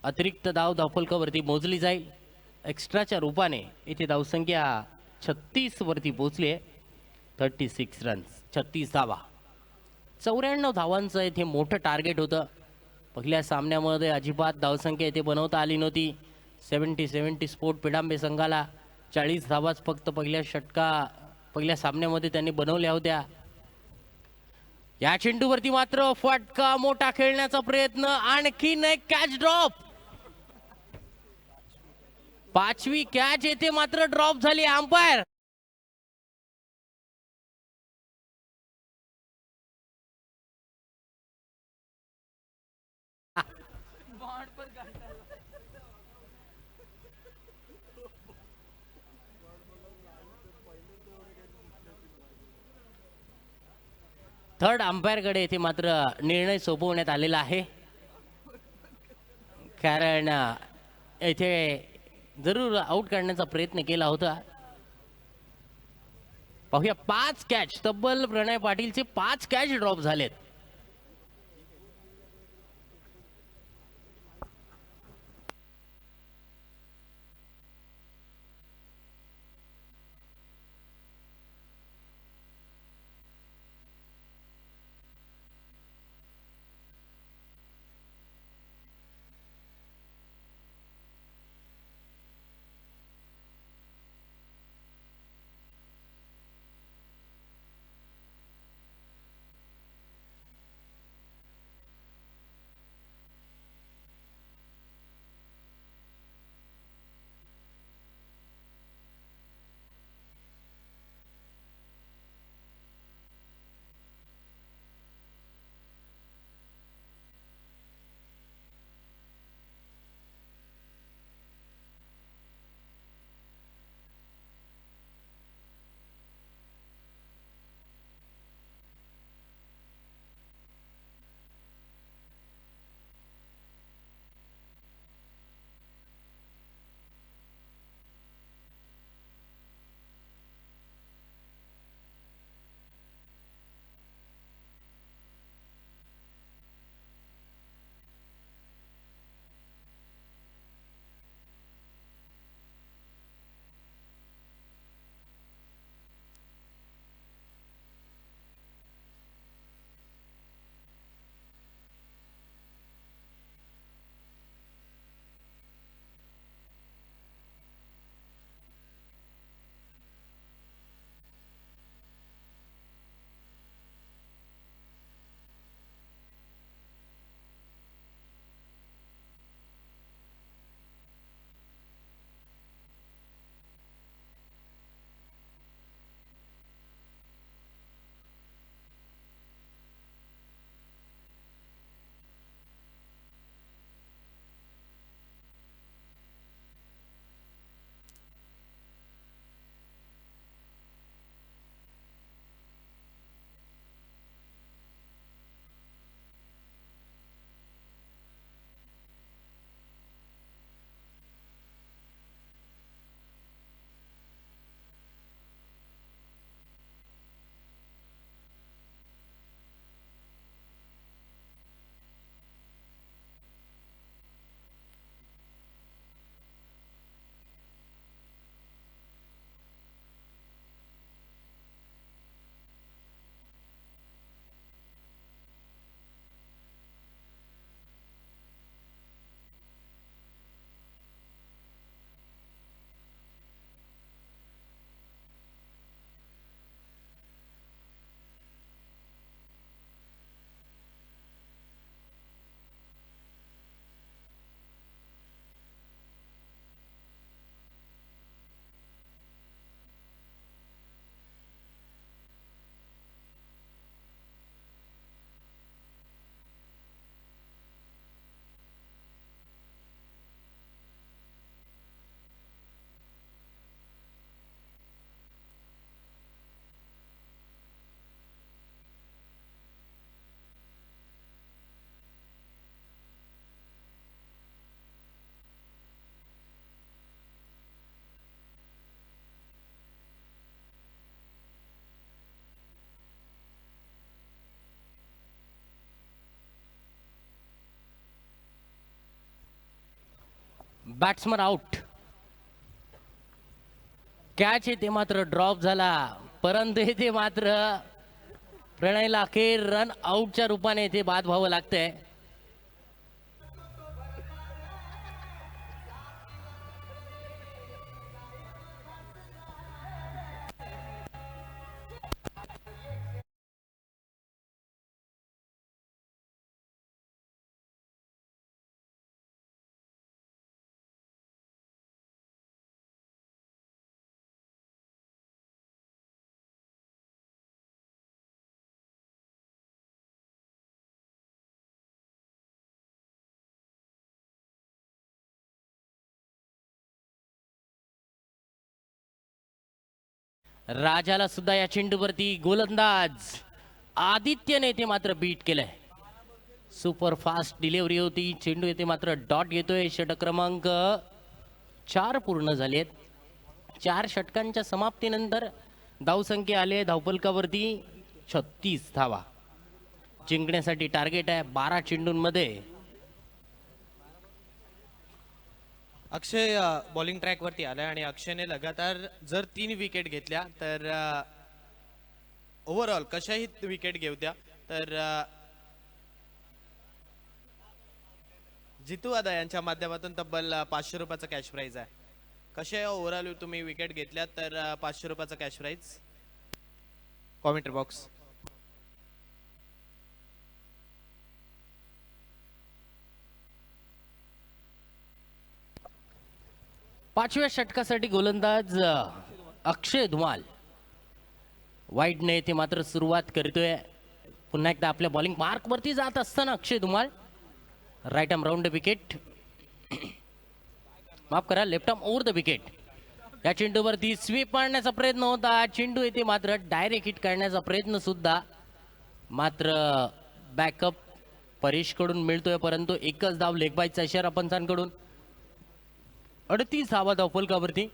अतिरिक्त धाव धावफलकावरती मोजली जाईल. एक्स्ट्राच्या रूपाने इथे धावसंख्या 36 वरती पोहोचली आहे. 36 रन्स, 36 धावा. 94 धावांचं इथे मोठं टार्गेट होतं. पहिल्या सामन्यामध्ये अजिबात धावसंख्या इथे बनवता आली नव्हती. 70 स्पोर्ट पिडांबे संघाला 40 धावाच फक्त पहिल्या सामन्यामध्ये त्यांनी बनवल्या होत्या. या चेंडूवरती मात्र फटका, मोठा खेळण्याचा प्रयत्न. आणखीन एक कॅच ड्रॉप. 5वी कॅच येथे मात्र ड्रॉप झाली. अंपायर थर्ड अंपायरकडे येथे मात्र निर्णय सोपवण्यात आलेला आहे. कारण येथे जरूर आउट काढण्याचा प्रयत्न केला होता. पाहूया 5 कॅच, तब्बल प्रणय पाटीलचे 5 कॅच ड्रॉप झालेत. Batsman out. कॅच येते मात्र ड्रॉप झाला, परंतु येथे मात्र प्रणयला अखेर रन आउटच्या रूपाने येथे बाद व्हावं लागतंय. राजाला सुद्धा या चेंडूवरती गोलंदाज आदित्यने येथे मात्र बीट केलंय. सुपर फास्ट डिलिव्हरी होती, चेंडू येथे मात्र डॉट येतोय. षटक क्रमांक 4 पूर्ण झालेत. 4 षटकांच्या समाप्तीनंतर धावसंख्या आले धावफलकावरती 36 धावा. जिंकण्यासाठी टार्गेट आहे 12 चेंडूंमध्ये. अक्षय बॉलिंग ट्रॅक वरती आलाय आणि अक्षयने लगातार जर 3 विकेट घेतल्या तर ओव्हरऑल कशाही विकेट घेऊ द्या तर जितू आदा यांच्या माध्यमातून तब्बल 500 रुपयाचा कॅश प्राइज आहे. कशा ओव्हरऑल तुम्ही विकेट घेतल्या तर 500 रुपयाचा कॅश प्राइज कॉमेंट्री बॉक्स. पाचव्या षटकासाठी गोलंदाज अक्षय धुमाल वाईटने येथे मात्र सुरुवात करतोय. पुन्हा एकदा आपल्या बॉलिंग मार्क वरती जात असताना Akshay Dhumal right arm round the wicket, माफ करा left arm over the wicket. या चेंडूवरती स्वीप मारण्याचा प्रयत्न होता, चेंडू येथे मात्र डायरेक्ट हिट करण्याचा प्रयत्न सुद्धा मात्र बॅकअप परेश कडून मिळतोय, परंतु एकच धाव लेग बायचा इशारा पंचांकडून. 38 धावा धावफलकावरती.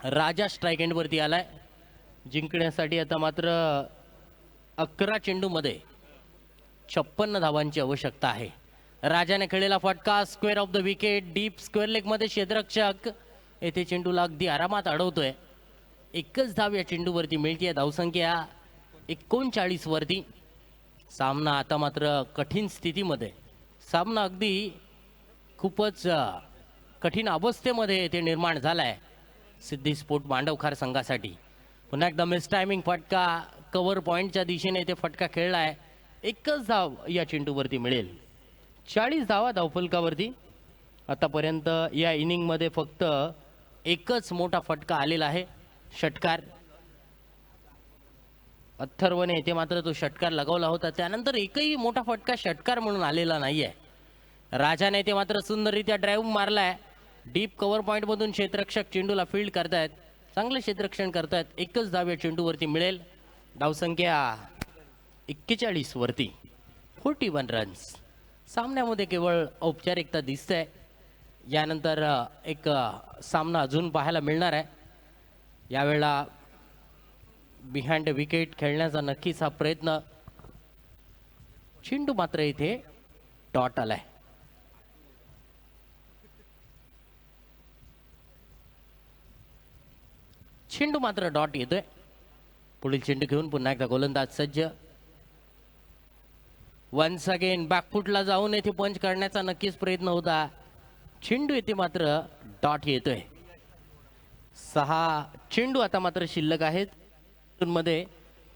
राजा स्ट्राईक एंड वरती आलाय. जिंकण्यासाठी आता मात्र 11 चेंडूमध्ये 56 धावांची आवश्यकता आहे. राजाने खेळलेला फटका square of the wicket, deep square leg मध्ये क्षेत्ररक्षक येथे चेंडूला अगदी आरामात अडवतोय. एकच धाव या चेंडूवरती मिळते. धावसंख्या 39 वरती. सामना आता मात्र कठीण स्थितीमध्ये, सामना अगदी खूपच कठीण अवस्थेमध्ये ते निर्माण झालाय सिद्धी स्पोर्ट मांडवखार संघासाठी. पुन्हा एकदा मिस टायमिंग फटका, कव्हर पॉइंटच्या दिशेने ते फटका खेळलाय. एकच धाव या चेंडूवरती मिळेल. 40 धावा धावफलकावरती. आतापर्यंत या इनिंगमध्ये फक्त एकच मोठा फटका आलेला आहे, षटकार. अथर्वने येथे मात्र तो षटकार लगावला होता, त्यानंतर एकही मोठा फटका षटकार म्हणून आलेला नाहीये. राजाने येथे मात्र सुंदररित्या ड्राईव्ह मारलाय. डीप कव्हर पॉइंट मधून क्षेत्ररक्षक चेंडूला फील्ड करतायत, चांगले क्षेत्ररक्षण करतायत. एकच धाव या चेंडूवरती मिळेल. धावसंख्या 41 वरती. 41 रन्स. सामन्यामध्ये केवळ औपचारिकता दिसते. यानंतर एक सामना अजून पाहायला मिळणार आहे. यावेळेला बिहाइंड विकेट खेळण्याचा नक्कीच हा प्रयत्न. चेंडू मात्र इथे डॉट आलाय. चेंडू मात्र डॉट येतोय. पुढील चेंडू घेऊन पुन्हा एकदा गोलंदाज सज्ज. वन्स अगेन बॅकफुटला जाऊन येथे पंच करण्याचा नक्कीच प्रयत्न होता. चेंडू येथे मात्र डॉट येतोय. 6 चेंडू आता मात्र शिल्लक आहेत. मध्ये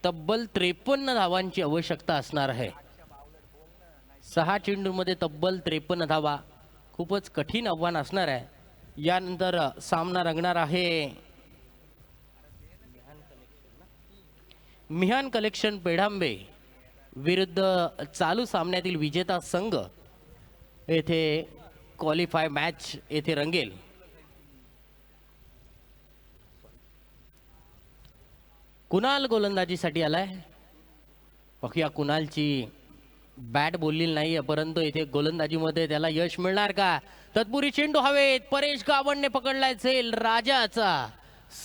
तब्बल 53 धावांची आवश्यकता असणार आहे. 6 चेंडूमध्ये तब्बल 53 धावा. खूपच कठीण आव्हान असणार आहे. यानंतर सामना रंगणार आहे मिहान कलेक्शन पेढांबे विरुद्ध चालू सामन्यातील विजेता संघ. येथे क्वालिफाय मॅच येथे रंगेल. कुणाल गोलंदाजीसाठी आलाय. बघूया कुणालची बॅट बोललेली नाहीये, परंतु इथे गोलंदाजीमध्ये त्याला यश मिळणार का. तत्पुरी चेंडू हवेत. परेश गावंडने पकडलाय झेल. राजाचा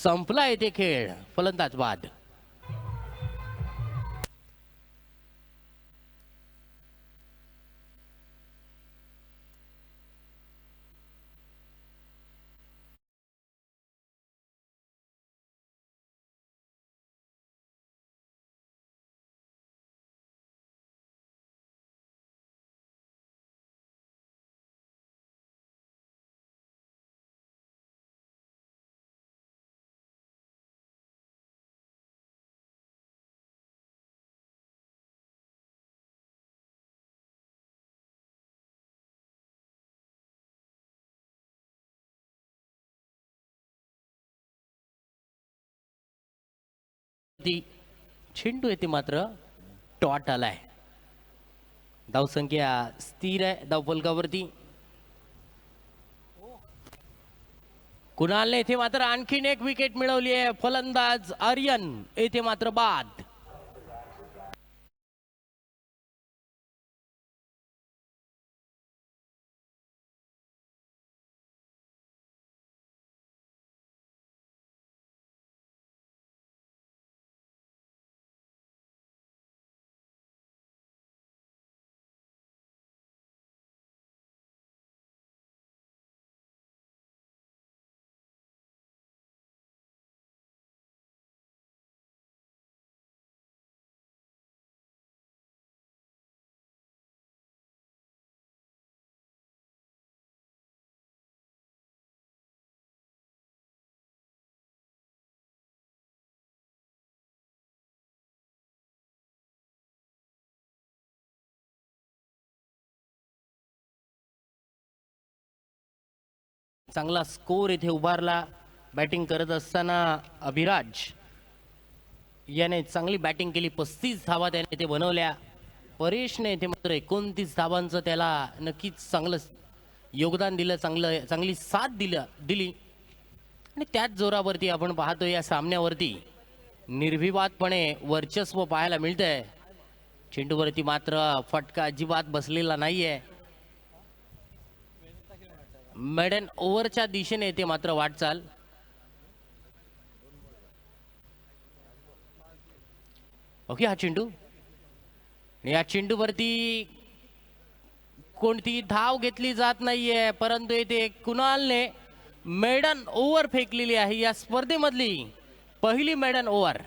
संपला येथे खेळ. फलंदाज बाद. ती चेंडू येते मात्र डॉट आलाय. धावसंख्या स्थिर आहे धावफलकावरती. कुणालने येथे मात्र आणखीन एक विकेट मिळवली आहे. फलंदाज आर्यन येथे मात्र बाद. चांगला स्कोर इथे उभारला. बॅटिंग करत असताना अभिराज याने चांगली बॅटिंग केली. 35 धावा त्याने इथे बनवल्या. परेशने इथे मात्र 29 धावांचं त्याला नक्कीच चांगलं योगदान दिलं. चांगली साथ दिली आणि त्याच जोरावरती आपण पाहतो या सामन्यावरती निर्विवादपणे वर्चस्व पाहायला मिळतंय. चेंडूवरती मात्र फटका अजिबात बसलेला नाहीये. मेडन ओव्हरच्या दिशेने येते मात्र वाटचाल. ओके, हा चेंडू या चेंडूवरती कोणती धाव घेतली जात नाहीये, परंतु येथे कुणालने मेडन ओव्हर फेकलेली आहे. या स्पर्धेमधली पहिली मेडन ओव्हर.